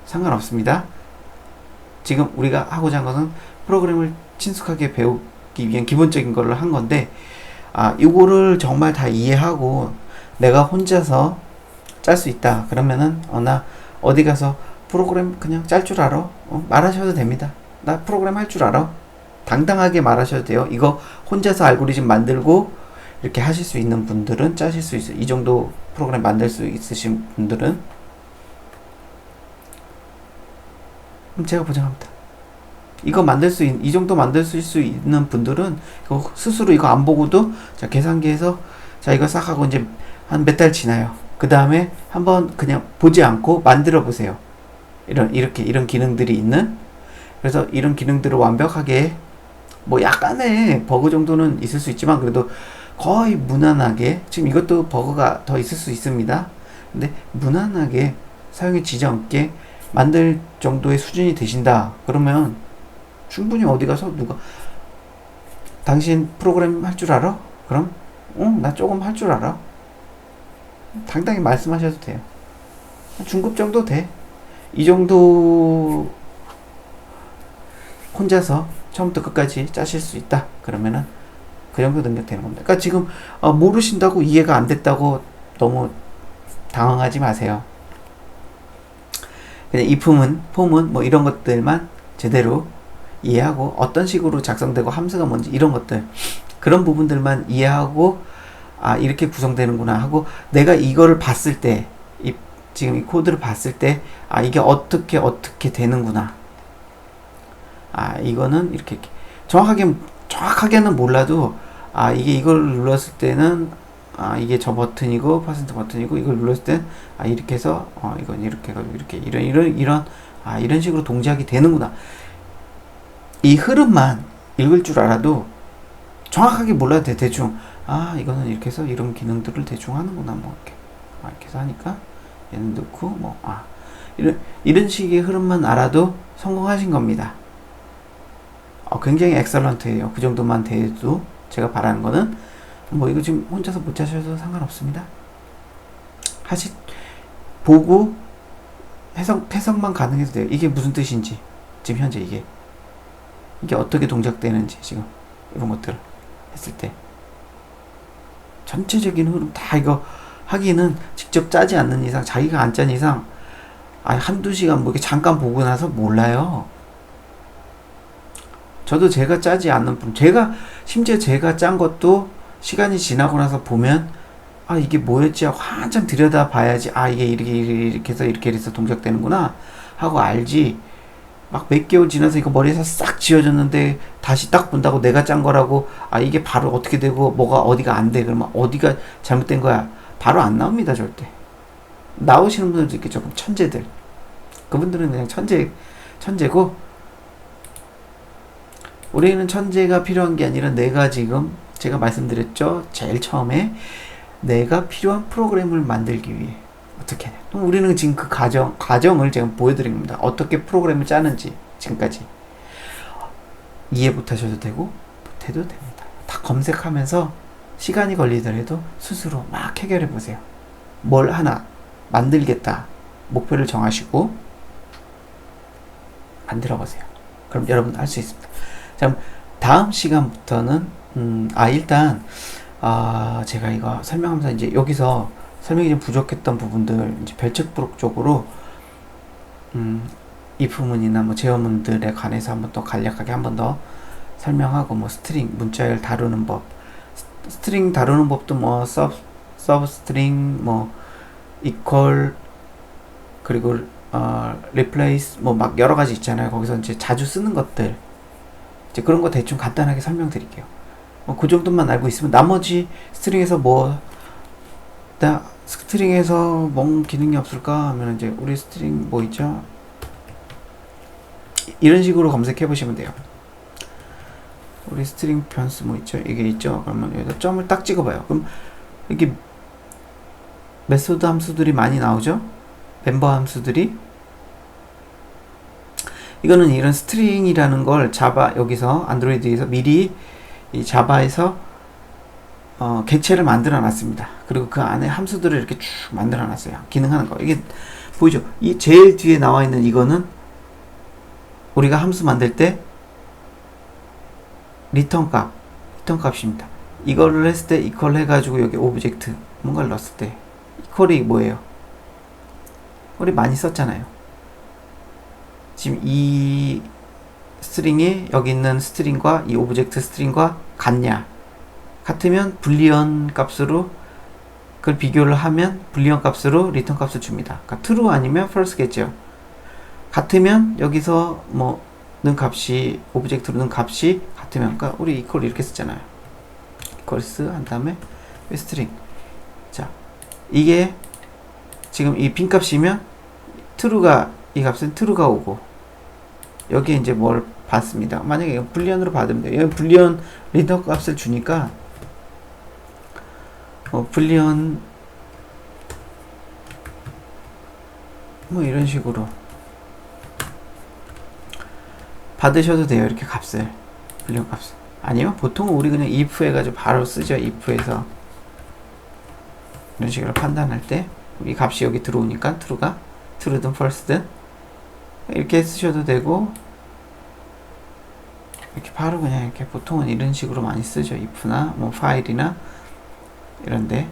상관없습니다. 지금 우리가 하고자 한 것은 프로그램을 친숙하게 배우기 위한 기본적인 걸로 한 건데, 이거를 정말 다 이해하고 내가 혼자서 짤 수 있다 그러면은 나 어디 가서 프로그램 그냥 짤 줄 알아? 말하셔도 됩니다. 나 프로그램 할 줄 알아? 당당하게 말하셔도 돼요. 이거 혼자서 알고리즘 만들고 이렇게 하실 수 있는 분들은 짜실 수 있어요. 이 정도 프로그램 만들 수 있으신 분들은. 그럼 제가 보장합니다. 이거 이 정도 만들 수 있는 분들은 이거 스스로 이거 안 보고도, 자, 계산기에서 자, 이거 싹 하고 이제 한 몇 달 지나요. 그 다음에 한번 그냥 보지 않고 만들어 보세요. 이런 기능들이 있는. 그래서 이런 기능들을 완벽하게, 뭐 약간의 버그 정도는 있을 수 있지만 그래도 거의 무난하게, 지금 이것도 버그가 더 있을 수 있습니다. 근데 무난하게 사용에 지장 없게 만들 정도의 수준이 되신다 그러면 충분히 어디 가서 당신 프로그램 할 줄 알아? 그럼 나 조금 할 줄 알아. 당당히 말씀하셔도 돼요. 중급 정도 돼. 이 정도 혼자서 처음부터 끝까지 짜실 수 있다 그러면은 그 정도 능력 되는 겁니다. 그러니까 지금 모르신다고 이해가 안 됐다고 너무 당황하지 마세요. 그냥 if은, form은 뭐 이런 것들만 제대로 이해하고, 어떤 식으로 작성되고 함수가 뭔지 이런 것들, 그런 부분들만 이해하고 이렇게 구성되는구나 하고, 내가 이거를 봤을 때, 지금 이 코드를 봤을 때 이게 어떻게 되는구나, 이거는 이렇게 정확하게는 몰라도 이게 이걸 눌렀을 때는 이게 저 버튼이고 퍼센트 버튼이고, 이걸 눌렀을 땐 이렇게 해서 이건 이렇게 해가지고 이렇게 이런 식으로 동작이 되는구나. 이 흐름만 읽을 줄 알아도, 정확하게 몰라도 돼. 대충 이거는 이렇게 해서 이런 기능들을 대충 하는구나, 뭐 이렇게 해서 하니까 얘는 넣고 뭐 이런 식의 흐름만 알아도 성공하신 겁니다. 굉장히 엑설런트예요. 그 정도만 돼도. 제가 바라는 거는 뭐 이거 지금 혼자서 못 하셔도 상관없습니다. 보고 해석만 가능해도 돼요. 이게 무슨 뜻인지, 지금 현재 이게 어떻게 동작되는지, 지금 이런 것들을 했을 때 전체적인 흐름 다 이거 하기는, 직접 짜지 않는 이상, 자기가 안 짠 이상 한두 시간 뭐 이렇게 잠깐 보고 나서 몰라요. 저도 제가 짜지 않는 심지어 제가 짠 것도 시간이 지나고 나서 보면 이게 뭐였지 하고 한참 들여다 봐야지 이게 이렇게 해서 이렇게 해서 동작되는구나 하고 알지. 막 몇 개월 지나서 이거 머리에서 싹 지워졌는데 다시 딱 본다고 내가 짠 거라고 이게 바로 어떻게 되고 뭐가 어디가 안 돼, 그러면 어디가 잘못된 거야, 바로 안 나옵니다. 절대. 나오시는 분들도 있겠죠. 천재들. 그분들은 그냥 천재고, 우리는 천재가 필요한 게 아니라, 내가 지금 제가 말씀드렸죠, 제일 처음에 내가 필요한 프로그램을 만들기 위해 어떻게 해야 돼. 우리는 지금 그 과정을 제가 보여드린 겁니다. 어떻게 프로그램을 짜는지. 지금까지 이해 못하셔도 되고 못해도 됩니다. 다 검색하면서 시간이 걸리더라도 스스로 막 해결해 보세요. 뭘 하나 만들겠다 목표를 정하시고 만들어 보세요. 그럼 여러분 할 수 있습니다. 자, 다음 시간부터는 일단 제가 이거 설명하면서 이제 여기서 설명이 좀 부족했던 부분들, 이제 별책부록 쪽으로 if문이나 뭐 제어문들에 관해서 한번 더 간략하게 한번 더 설명하고, 뭐 스트링 문자열 다루는 법, 스트링 다루는 법도 뭐 서브스트링, 뭐 이퀄, 그리고 replace 뭐 막 여러 가지 있잖아요. 거기서 이제 자주 쓰는 것들 이제 그런 거 대충 간단하게 설명드릴게요. 그 정도만 알고 있으면 나머지 스트링에서 스트링에서 뭔 기능이 없을까 하면 이제 우리 스트링 뭐 있죠? 이런 식으로 검색해 보시면 돼요. 우리 스트링 변수 뭐 있죠? 이게 있죠? 그러면 여기다 점을 딱 찍어봐요. 그럼 이렇게 메소드 함수들이 많이 나오죠? 멤버 함수들이. 이거는 이런 스트링이라는 걸 자바 여기서 안드로이드에서 미리 이 자바에서 객체를 만들어 놨습니다. 그리고 그 안에 함수들을 이렇게 쭉 만들어 놨어요. 기능하는 거. 이게 보이죠? 이 제일 뒤에 나와 있는 이거는 우리가 함수 만들 때 리턴 값입니다. 이거를 했을 때 이퀄 해가지고 여기 오브젝트 뭔가를 넣었을 때 이퀄이 뭐예요? 우리 많이 썼잖아요. 지금 이 스트링이 여기 있는 스트링과 이 오브젝트 스트링과 같으면 불리언 값으로 그걸 비교를 하면 불리언 값으로 리턴 값을 줍니다. 그러니까 true 아니면 false겠죠. 같으면 여기서 뭐 는 값이 오브젝트로 는 값이 같으면 그러니까 우리 이퀄 이렇게 쓰잖아요. 이퀄스 한 다음에 스트링. 자, 이게 지금 이 빈 값이면 true가 이 값은 true가 오고 여기에 이제 뭘 받습니다. 만약에 이거 불리언으로 받으면 돼요. 여기 불리언 리턴 값을 주니까 불리언 뭐 이런 식으로 받으셔도 돼요. 이렇게 값을 불리언 값을. 아니면 보통은 우리 그냥 if 해가지고 바로 쓰죠. if에서 이런 식으로 판단할 때 이 값이 여기 들어오니까 true든 false든 이렇게 쓰셔도 되고 이렇게 바로 그냥 이렇게 보통은 이런 식으로 많이 쓰죠. if나 뭐 파일이나 이런데.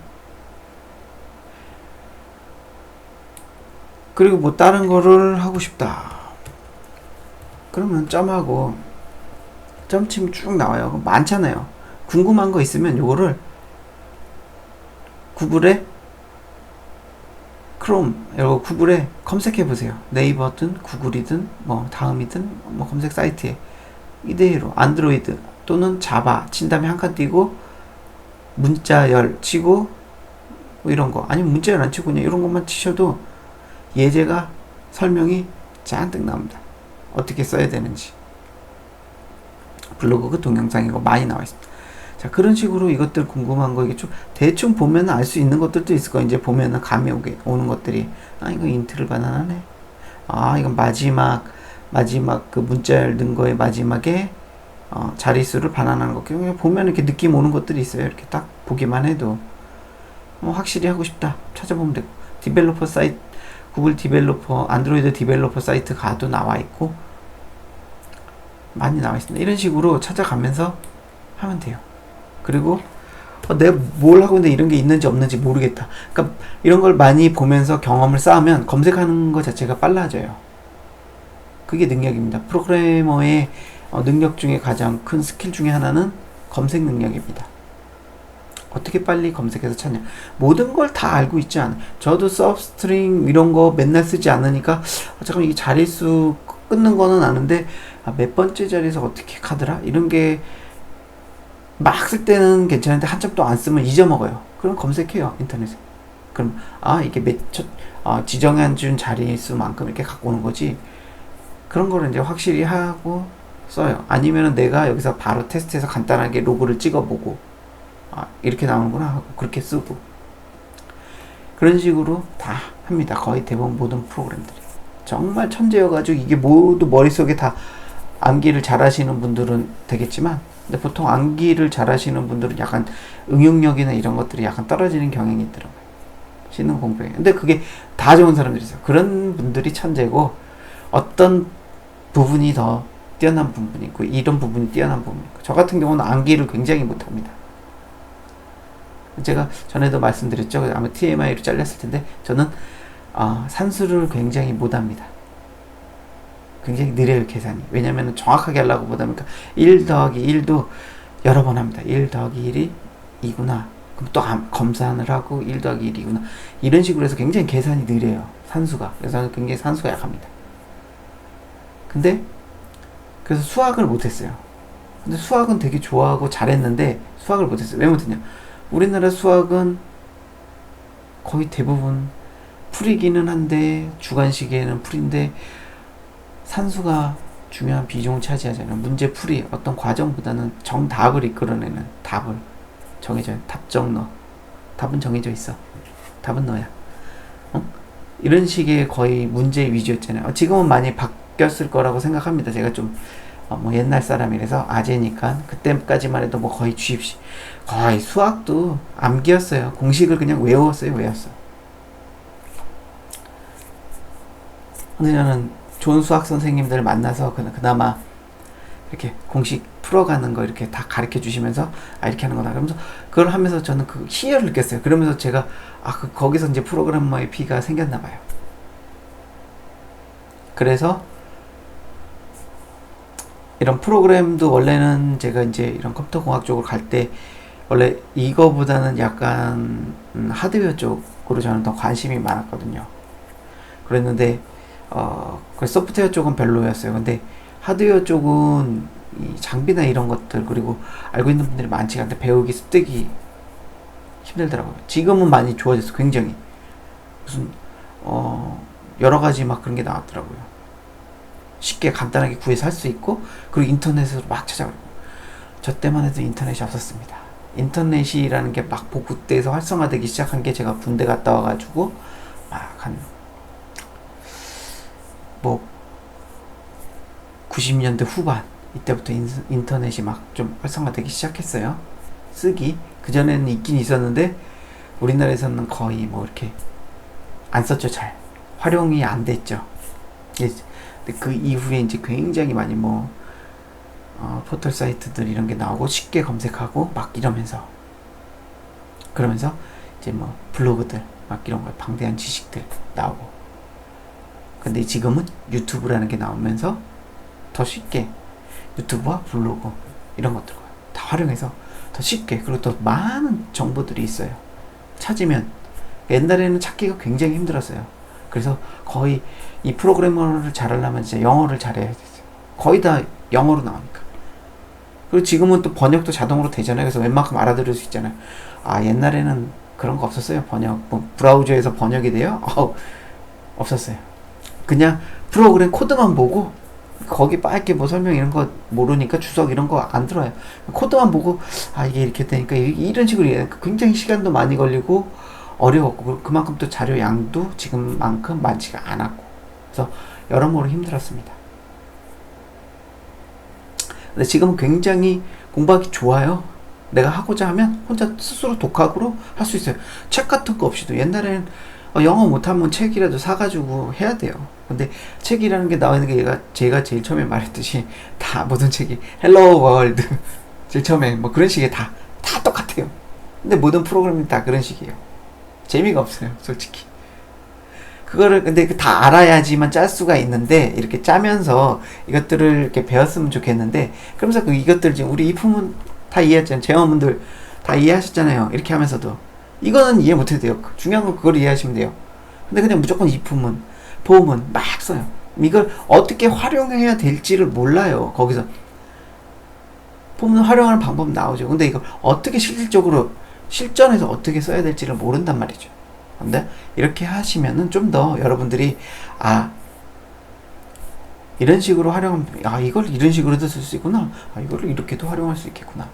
그리고 뭐 다른 거를 하고 싶다 그러면 점하고 점 치면 쭉 나와요. 많잖아요. 궁금한 거 있으면 요거를 구글에 크롬 이거 구글에 검색해 보세요. 네이버든 구글이든 뭐 다음이든 뭐 검색 사이트에 이대로 안드로이드 또는 자바 친 다음에 한 칸 띄고 문자열 치고 뭐 이런 거 아니면 문자열 안 치고 그냥 이런 것만 치셔도 예제가 설명이 잔뜩 나옵니다. 어떻게 써야 되는지. 블로그 그 동영상이고 많이 나와 있습니다. 자, 그런 식으로 이것들 궁금한 거 이게 좀 대충 보면 알 수 있는 것들도 있을 거예요. 이제 보면은 감이 오는 것들이 이거 인트를 반환하네. 이건 마지막 그 문자열 넣은 거의 마지막에 자릿수를 반환하는 거. 그냥 보면 이렇게 느낌 오는 것들이 있어요. 이렇게 딱 보기만 해도 확실히 하고 싶다 찾아보면 되고. 디벨로퍼 사이트 구글 디벨로퍼 안드로이드 디벨로퍼 사이트 가도 나와 있고 많이 나와 있습니다. 이런 식으로 찾아가면서 하면 돼요. 그리고 내가 뭘 하고 있는데 이런 게 있는지 없는지 모르겠다. 그러니까 이런 걸 많이 보면서 경험을 쌓으면 검색하는 것 자체가 빨라져요. 그게 능력입니다. 프로그래머의 능력 중에 가장 큰 스킬 중에 하나는 검색 능력입니다. 어떻게 빨리 검색해서 찾냐. 모든 걸 다 알고 있지 않아요. 저도 서브스트링 이런 거 맨날 쓰지 않으니까 잠깐 이게 자릿수 끊는 거는 아는데 몇 번째 자리에서 어떻게 가더라? 이런 게 막 쓸 때는 괜찮은데 한참 또 안 쓰면 잊어먹어요. 그럼 검색해요. 인터넷에. 그럼 이게 지정한 준 자릿수만큼 이렇게 갖고 오는 거지. 그런 거를 이제 확실히 하고 써요. 아니면은 내가 여기서 바로 테스트해서 간단하게 로그를 찍어보고 이렇게 나오는구나 하고 그렇게 쓰고 그런 식으로 다 합니다. 거의 대부분 모든 프로그램들이 정말 천재여가지고 이게 모두 머릿속에 다 암기를 잘 하시는 분들은 되겠지만 근데 보통 암기를 잘 하시는 분들은 약간 응용력이나 이런 것들이 약간 떨어지는 경향이 있더라고요. 쉬는 공부에. 근데 그게 다 좋은 사람들이 있어요. 그런 분들이 천재고 어떤 부분이 더 뛰어난 부분이 있고 이런 부분이 뛰어난 부분이 있고 저 같은 경우는 암기를 굉장히 못합니다. 제가 전에도 말씀드렸죠. 아마 TMI로 잘렸을 텐데 저는 산수를 굉장히 못합니다. 굉장히 느려요 계산이. 왜냐면 정확하게 하려고 보다 보니까 1 더하기 1도 여러 번 합니다. 1 더하기 1이 2구나 그럼 또 검산을 하고 1 더하기 1이구나. 이런 식으로 해서 굉장히 계산이 느려요. 산수가. 그래서 굉장히 산수가 약합니다. 근데 그래서 수학을 못했어요. 근데 수학은 되게 좋아하고 잘했는데 수학을 못했어요. 왜 못했냐? 우리나라 수학은 거의 대부분 풀이기는 한데 주관식에는 풀인데 산수가 중요한 비중을 차지하잖아요. 문제 풀이 어떤 과정보다는 정답을 이끌어내는 답을 정해져요. 답정 너. 답은 정해져 있어. 답은 너야. 이런 식의 거의 문제 위주였잖아요. 지금은 많이 바뀌었을 거라고 생각합니다. 제가 좀 뭐 옛날 사람이라서 아재니까 그때까지만 해도 뭐 거의 주입식 거의 수학도 암기였어요. 공식을 그냥 외웠어요. 근데 저는 좋은 수학 선생님들을 만나서 그나마 이렇게 공식 풀어가는 거 이렇게 다 가르쳐 주시면서 이렇게 하는 거다. 그러면서 그걸 하면서 저는 그 희열을 느꼈어요. 그러면서 제가 거기서 이제 프로그래머의 피가 생겼나 봐요. 그래서 이런 프로그램도 원래는 제가 이제 이런 컴퓨터 공학 쪽으로 갈 때 원래 이거보다는 약간 하드웨어 쪽으로 저는 더 관심이 많았거든요. 그랬는데 그 소프트웨어 쪽은 별로였어요. 근데 하드웨어 쪽은 이 장비나 이런 것들 그리고 알고 있는 분들이 많지가 않은데 배우기 습득이 힘들더라고요. 지금은 많이 좋아졌어. 굉장히 무슨 여러 가지 막 그런 게 나왔더라고요. 쉽게 간단하게 구해서 할 수 있고 그리고 인터넷으로 막 찾아가고 저 때만 해도 인터넷이 없었습니다. 인터넷이라는 게 막 그때에서 활성화되기 시작한 게 제가 군대 갔다 와가지고 막 한 뭐 90년대 후반 이때부터 인터넷이 막 좀 활성화되기 시작했어요. 쓰기 그전에는 있긴 있었는데 우리나라에서는 거의 뭐 이렇게 안 썼죠. 잘 활용이 안 됐죠. 근데 그 이후에 이제 굉장히 많이 뭐 포털 사이트들 이런 게 나오고 쉽게 검색하고 막 그러면서 이제 뭐 블로그들 막 이런 거 방대한 지식들 나오고 근데 지금은 유튜브라는 게 나오면서 더 쉽게 유튜브와 블로그 이런 것들 다 활용해서 더 쉽게 그리고 더 많은 정보들이 있어요. 찾으면 옛날에는 찾기가 굉장히 힘들었어요. 그래서 거의 이 프로그래머를 잘하려면 진짜 영어를 잘해야 됐어요. 거의 다 영어로 나오니까. 그리고 지금은 또 번역도 자동으로 되잖아요. 그래서 웬만큼 알아들을 수 있잖아요. 옛날에는 그런 거 없었어요. 번역 뭐 브라우저에서 번역이 돼요? 없었어요. 그냥 프로그램 코드만 보고 거기 빨게 뭐 설명 이런 거 모르니까 주석 이런 거 안 들어요. 코드만 보고 이게 이렇게 되니까 이런 식으로 굉장히 시간도 많이 걸리고 어려웠고 그만큼 또 자료 양도 지금만큼 많지가 않았고 그래서 여러모로 힘들었습니다. 근데 지금은 굉장히 공부하기 좋아요. 내가 하고자 하면 혼자 스스로 독학으로 할 수 있어요. 책 같은 거 없이도 옛날에는 영어 못하면 책이라도 사가지고 해야 돼요. 근데 책이라는 게 나오는 게 제가 제일 처음에 말했듯이 다 모든 책이 헬로 월드 제일 처음에 뭐 그런 식의 다 똑같아요. 근데 모든 프로그램이 다 그런 식이에요. 재미가 없어요, 솔직히. 그거를 근데 다 알아야지만 짤 수가 있는데 이렇게 짜면서 이것들을 이렇게 배웠으면 좋겠는데 그러면서 이것들 지금 우리 이품은 다 이해했잖아요. 재원분들 다 이해하셨잖아요. 이렇게 하면서도 이거는 이해 못해도 돼요. 중요한 건 그걸 이해하시면 돼요. 근데 그냥 무조건 이품은 보험은 막 써요. 이걸 어떻게 활용해야 될지를 몰라요. 거기서 보면 활용하는 방법 나오죠. 근데 이걸 어떻게 실질적으로 실전에서 어떻게 써야 될지를 모른단 말이죠. 근데 이렇게 하시면은 좀 더 여러분들이 이런 식으로 활용하면 이걸 이런 식으로도 쓸 수 있구나. 이거를 이렇게도 활용할 수 있겠구나.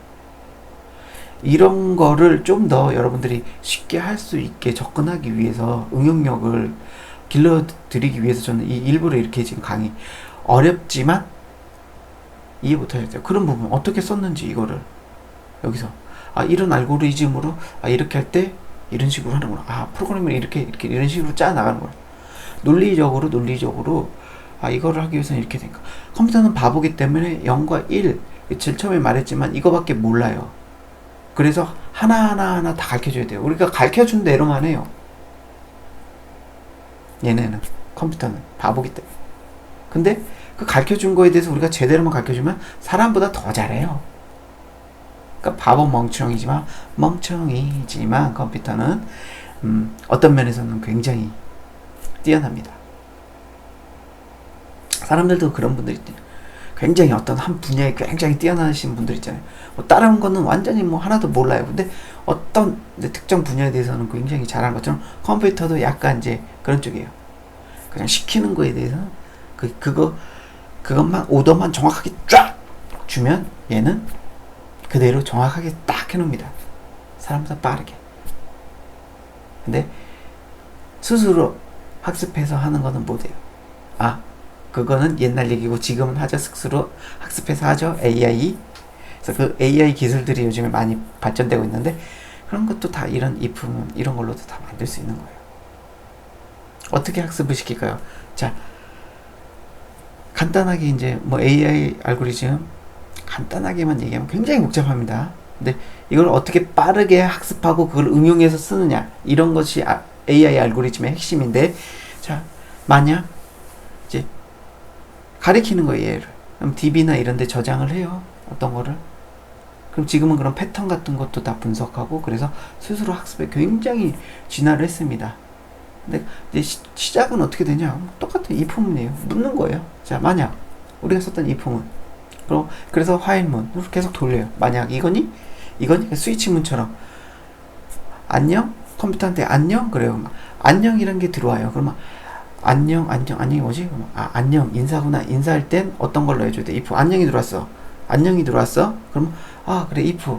이런 거를 좀 더 여러분들이 쉽게 할 수 있게 접근하기 위해서 응용력을 길러드리기 위해서 저는 일부러 이렇게 지금 강의 어렵지만 이해 못하셨어요. 그런 부분 어떻게 썼는지 이거를 여기서 이런 알고리즘으로 이렇게 할 때 이런 식으로 하는구나. 프로그램을 이렇게 이런 식으로 짜 나가는구나. 논리적으로 이거를 하기 위해서는 이렇게 된가. 컴퓨터는 바보기 때문에 0과 1 제일 처음에 말했지만 이거밖에 몰라요. 그래서 하나하나 다 가르쳐줘야 돼요. 우리가 가르쳐준 대로만 해요. 얘네는 컴퓨터는 바보기 때문에. 근데 그 가르쳐준 거에 대해서 우리가 제대로만 가르쳐주면 사람보다 더 잘해요. 그러니까 바보 멍청이지만 컴퓨터는 어떤 면에서는 굉장히 뛰어납니다. 사람들도 그런 분들 있대요. 굉장히 어떤 한 분야에 굉장히 뛰어나신 분들 있잖아요. 뭐 다른 거는 완전히 뭐 하나도 몰라요. 근데 어떤 특정 분야에 대해서는 굉장히 잘하는 것처럼 컴퓨터도 약간 이제 그런 쪽이에요. 그냥 시키는 거에 대해서는 그것만 오더만 정확하게 쫙 주면 얘는 그대로 정확하게 딱 해놓습니다. 사람보다 빠르게. 근데 스스로 학습해서 하는 거는 못해요. 그거는 옛날 얘기고 지금은 하죠. 스스로 학습해서 하죠. AI. 그래서 그 AI 기술들이 요즘에 많이 발전되고 있는데 그런 것도 다 이런 이런 걸로도 다 만들 수 있는 거예요. 어떻게 학습을 시킬까요? 자, 간단하게 이제 뭐 AI 알고리즘 간단하게만 얘기하면 굉장히 복잡합니다. 근데 이걸 어떻게 빠르게 학습하고 그걸 응용해서 쓰느냐 이런 것이 AI 알고리즘의 핵심인데, 자, 만약 이제 가리키는 거예요, 얘를. 그럼 DB나 이런 데 저장을 해요. 어떤 거를. 그럼 지금은 그런 패턴 같은 것도 다 분석하고 그래서 스스로 학습에 굉장히 진화를 했습니다. 근데 이제 시작은 어떻게 되냐? 똑같은 if문이에요. 묻는 거예요. 자, 만약 우리가 썼던 if문. 그래서 while문으로 계속 돌려요. 만약 이거니? 스위치문처럼. 안녕? 컴퓨터한테 안녕? 그래요. 안녕이란 게 들어와요. 그러면 안녕이 뭐지? 안녕, 인사구나. 인사할 땐 어떤 걸 넣어줘야 돼? if 안녕이 들어왔어? 그럼 그래, if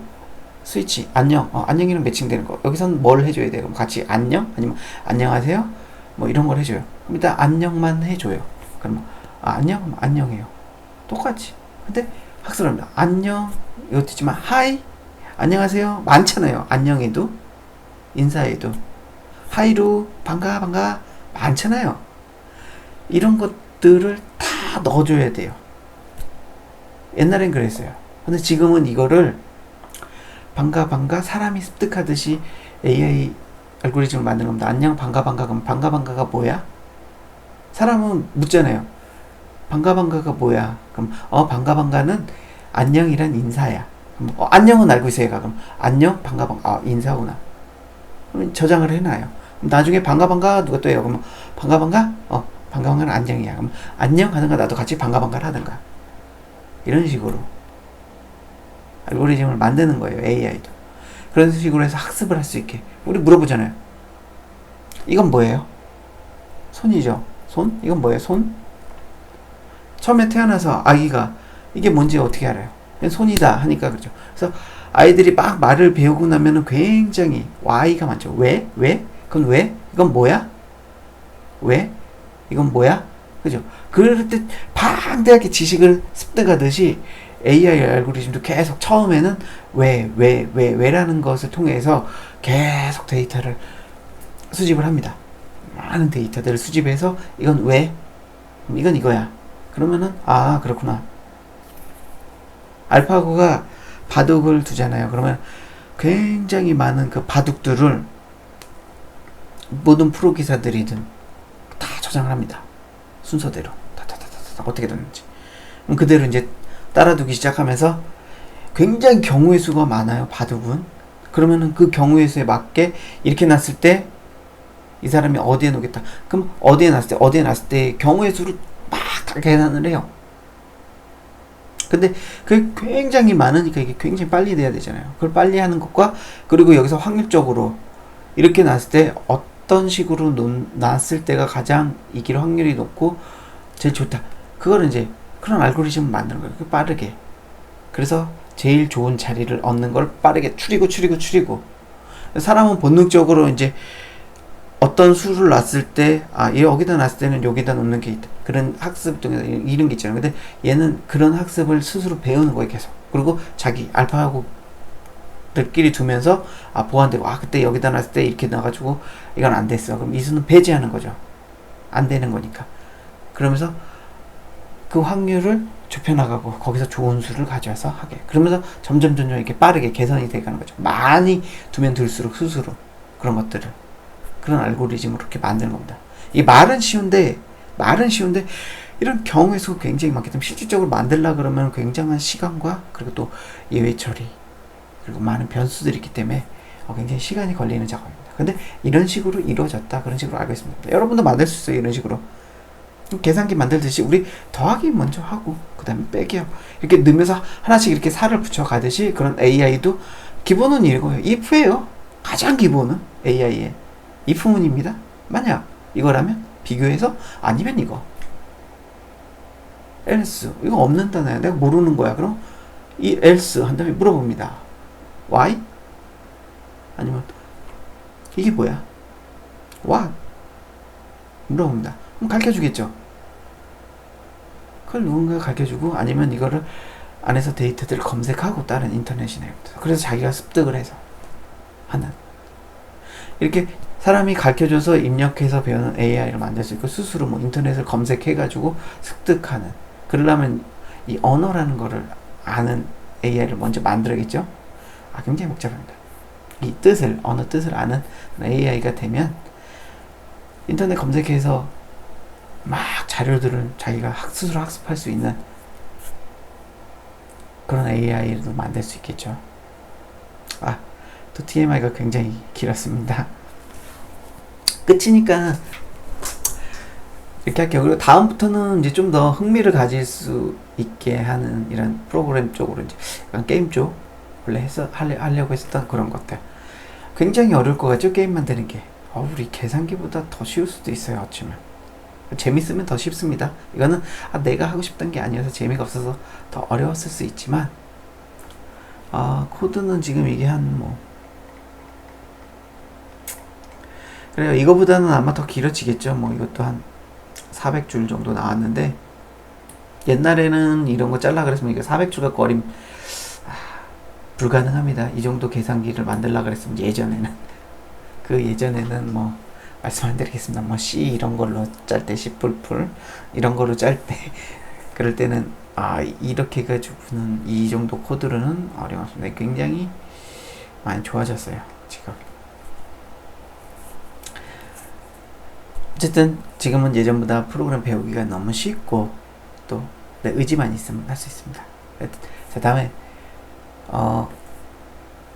스위치 안녕. 안녕이랑 매칭되는 거. 여기선 뭘 해줘야 돼? 그럼 같이 안녕? 아니면 안녕하세요? 뭐 이런 걸 해줘요. 그럼 일단 안녕만 해줘요. 그럼 안녕? 그럼 안녕해요. 똑같이. 근데 학습합니다. 안녕. 이것도 있지만 하이, 안녕하세요. 많잖아요. 안녕에도 인사에도 하이루 반가 많잖아요. 이런 것들을 다 넣어줘야 돼요. 옛날엔 그랬어요. 근데 지금은 이거를 반가 사람이 습득하듯이 AI 알고리즘을 만드는 겁니다. 안녕 반가 그럼 반가가 뭐야? 사람은 묻잖아요. 반가가 뭐야? 그럼 반가는 안녕이란 인사야. 그럼 안녕은 알고 있어요. 그럼 안녕 반가 인사구나. 그럼 저장을 해놔요. 그럼 나중에 반가 누가 또 해요. 그럼 반가는 안녕이야. 그럼 안녕 하든가 나도 같이 반가를 하든가. 이런 식으로 알고리즘을 만드는 거예요. AI도. 그런 식으로 해서 학습을 할 수 있게. 우리 물어보잖아요. 이건 뭐예요? 손이죠. 손? 이건 뭐예요? 손? 처음에 태어나서 아기가 이게 뭔지 어떻게 알아요? 손이다 하니까 그렇죠. 그래서 아이들이 막 말을 배우고 나면은 굉장히 Y가 많죠. 왜? 그건 왜? 이건 뭐야? 왜? 이건 뭐야? 그죠? 그럴 때 방대하게 지식을 습득하듯이 AI 알고리즘도 계속 처음에는 왜라는 것을 통해서 계속 데이터를 수집을 합니다. 많은 데이터들을 수집해서 이건 왜? 이건 이거야. 그러면은 그렇구나. 알파고가 바둑을 두잖아요. 그러면 굉장히 많은 그 바둑들을 모든 프로 기사들이든 다 저장을 합니다. 순서대로 어떻게 됐는지. 그럼 그대로 이제 따라두기 시작하면서 굉장히 경우의 수가 많아요. 바둑은. 그러면은 그 경우의 수에 맞게 이렇게 놨을 때 이 사람이 어디에 놓겠다. 그럼 어디에 놨을 때 경우의 수를 막 다 계산을 해요. 근데 그게 굉장히 많으니까 이게 굉장히 빨리 돼야 되잖아요. 그걸 빨리 하는 것과 그리고 여기서 확률적으로 이렇게 놨을 때 어떤 식으로 놨을 때가 가장 이길 확률이 높고 제일 좋다. 그거는 이제 그런 알고리즘을 만드는 거예요. 빠르게. 그래서 제일 좋은 자리를 얻는 걸 빠르게 추리고. 사람은 본능적으로 이제 어떤 수를 놨을 때, 여기다 놨을 때는 여기다 놓는 게 있다. 그런 학습 통해서 이런 게 있잖아요. 근데 얘는 그런 학습을 스스로 배우는 거예요, 계속. 그리고 자기 알파하고들끼리 두면서, 보완되고, 그때 여기다 놨을 때 이렇게 놔가지고, 이건 안 됐어. 그럼 이 수는 배제하는 거죠. 안 되는 거니까. 그러면서 그 확률을 좁혀나가고, 거기서 좋은 수를 가져와서 하게. 그러면서 점점 이렇게 빠르게 개선이 돼가는 거죠. 많이 두면 둘수록 스스로 그런 것들을. 그런 알고리즘으로 그렇게 만드는 겁니다. 이 말은 쉬운데 이런 경우의 수가 굉장히 많기 때문에 실질적으로 만들려 그러면 굉장한 시간과 그리고 또 예외 처리 그리고 많은 변수들이 있기 때문에 굉장히 시간이 걸리는 작업입니다. 근데 이런 식으로 이루어졌다, 그런 식으로 알고 있습니다. 여러분도 만들 수 있어요. 이런 식으로 계산기 만들듯이 우리 더하기 먼저 하고 그 다음에 빼기 하고 이렇게 넣으면서 하나씩 이렇게 살을 붙여가듯이 그런 AI도 기본은 이거예요. if예요. 가장 기본은 AI의 if문입니다. 만약 이거라면 비교해서, 아니면 이거 else, 이거 없는 단어야. 내가 모르는 거야. 그럼 이 else 한 다음에 물어봅니다. why? 아니면 이게 뭐야? what? 물어봅니다. 그럼 가르쳐주겠죠. 그걸 누군가가 가르쳐주고, 아니면 이거를 안에서 데이터들을 검색하고 다른 인터넷이나 그래서 자기가 습득을 해서 하는, 이렇게 사람이 가르쳐줘서 입력해서 배우는 AI를 만들 수 있고, 스스로 뭐 인터넷을 검색해가지고 습득하는, 그러려면 이 언어라는 거를 아는 AI를 먼저 만들어야겠죠. 굉장히 복잡합니다. 이 뜻을, 언어 뜻을 아는 AI가 되면 인터넷 검색해서 막 자료들을 자기가 스스로 학습할 수 있는 그런 AI를 만들 수 있겠죠. 또 TMI가 굉장히 길었습니다. 끝이니까 이렇게 할게요. 그리고 다음부터는 이제 좀 더 흥미를 가질 수 있게 하는 이런 프로그램 쪽으로, 이제 약간 게임 쪽 원래 하려고 했었던 그런 것들. 굉장히 어려울 것 같죠? 게임 만드는 게. 우리 계산기보다 더 쉬울 수도 있어요. 어쩌면 재밌으면 더 쉽습니다. 이거는 내가 하고 싶던 게 아니어서 재미가 없어서 더 어려웠을 수 있지만, 코드는 지금 이게 그래요. 이거보다는 아마 더 길어지겠죠. 이것도 한 400줄 정도 나왔는데, 옛날에는 이런 거 잘라 그랬으면 이거 400줄가 거림 불가능합니다. 이 정도 계산기를 만들라 그랬으면 예전에는 말씀 안 드리겠습니다. C 이런 걸로 짤 때, C++ 이런 걸로 짤 때 그럴 때는 이렇게 해가지고는 이 정도 코드로는 어려웠습니다. 굉장히 많이 좋아졌어요 지금. 어쨌든 지금은 예전보다 프로그램 배우기가 너무 쉽고, 또 내 의지만 있으면 할 수 있습니다. 자, 다음에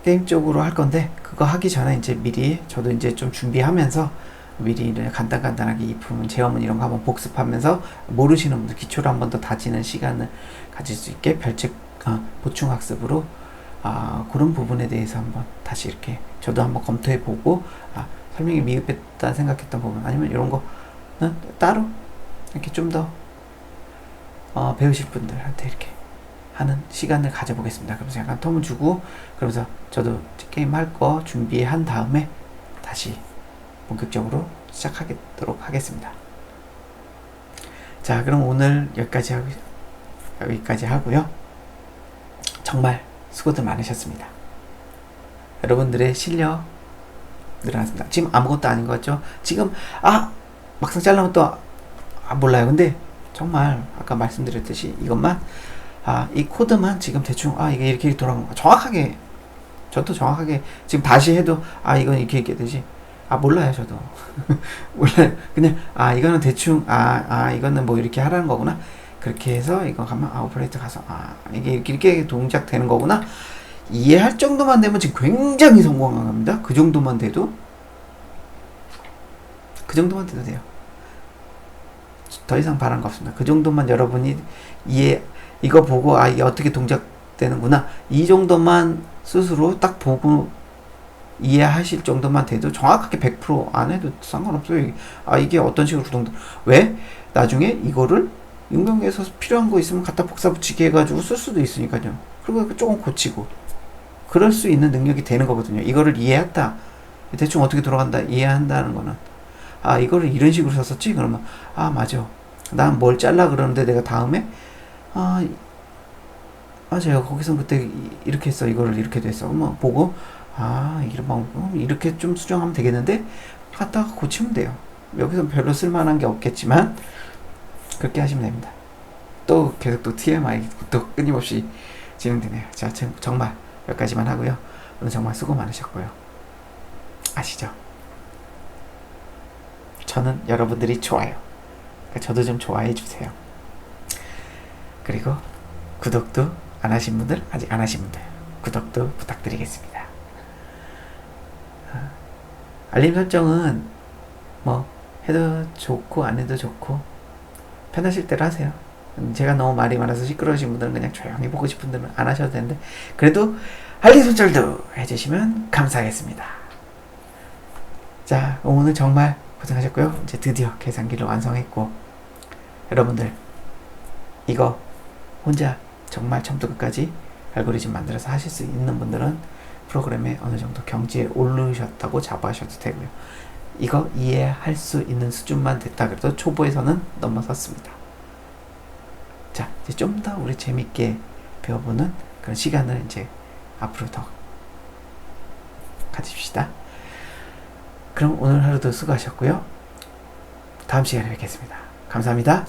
게임 쪽으로 할 건데, 그거 하기 전에 이제 미리 저도 이제 좀 준비하면서 미리 간단하게 이품, 제어문 이런 거 한번 복습하면서 모르시는 분들 기초를 한번 더 다지는 시간을 가질 수 있게 보충 학습으로 그런 부분에 대해서 한번 다시 이렇게 저도 한번 검토해 보고, 설명이 미흡했다 생각했던 부분, 아니면 이런 거는 따로 이렇게 좀 더 배우실 분들한테 이렇게 하는 시간을 가져보겠습니다. 그러면서 약간 텀을 주고, 그러면서 저도 게임 할 거 준비한 다음에 다시 본격적으로 시작하도록 하겠습니다. 자, 그럼 오늘 여기까지 하고요. 정말 수고들 많으셨습니다. 여러분들의 실력 늘어났습니다. 지금 아무것도 아닌 것 같죠? 지금 막상 잘라면 또 몰라요. 근데 정말 아까 말씀드렸듯이 이것만 이 코드만 지금 대충 이게 이렇게 돌아가는 거 정확하게, 저도 정확하게 지금 다시 해도 이건 이렇게 되지 몰라요. 저도 몰라요. 그냥 이거는 대충 이거는 뭐 이렇게 하라는 거구나, 그렇게 해서 이거 가면 오퍼레이터 가서 이게 이렇게 동작 되는 거구나, 이해할 정도만 되면 지금 굉장히 성공한 겁니다. 그 정도만 돼도 돼요. 더 이상 바란 거 없습니다. 그 정도만 여러분이 이거 보고 이게 어떻게 동작되는구나, 이 정도만 스스로 딱 보고 이해하실 정도만 돼도 정확하게 100% 안 해도 상관없어요. 이게 어떤 식으로 왜? 나중에 이거를 응용해서 필요한 거 있으면 갖다 복사 붙이기 해가지고 쓸 수도 있으니까요. 그리고 조금 고치고 그럴 수 있는 능력이 되는 거거든요. 이거를 이해했다, 대충 어떻게 돌아간다 이해한다는 거는 이거를 이런 식으로 썼었지? 그러면 맞아, 난 뭘 잘라 그러는데 내가 다음에 맞아요, 거기서 그때 이렇게 했어, 이거를 이렇게 됐어, 보고 이런 방법 이렇게 좀 수정하면 되겠는데 갖다가 고치면 돼요. 여기서 별로 쓸만한 게 없겠지만 그렇게 하시면 됩니다. 또 계속 또 TMI 또 끊임없이 진행되네요. 자, 정말 여기까지만 하고요. 오늘 정말 수고 많으셨고요. 아시죠? 저는 여러분들이 좋아요. 그러니까 저도 좀 좋아해 주세요. 그리고 구독도 안 하신 분들, 아직 안 하신 분들 구독도 부탁드리겠습니다. 알림 설정은 뭐 해도 좋고 안 해도 좋고 편하실 대로 하세요. 제가 너무 말이 많아서 시끄러우신 분들은 그냥 조용히 보고 싶은 분들은 안 하셔도 되는데, 그래도 알림 설정도 해주시면 감사하겠습니다. 자, 오늘 정말 고생하셨고요. 이제 드디어 계산기를 완성했고, 여러분들 이거 혼자 정말 처음부터 끝까지 알고리즘 만들어서 하실 수 있는 분들은 프로그램에 어느 정도 경지에 오르셨다고 자부하셔도 되고요. 이거 이해할 수 있는 수준만 됐다 그래도 초보에서는 넘어섰습니다. 자, 이제 좀 더 우리 재밌게 배워보는 그런 시간을 이제 앞으로 더 가집시다. 그럼 오늘 하루도 수고하셨고요. 다음 시간에 뵙겠습니다. 감사합니다.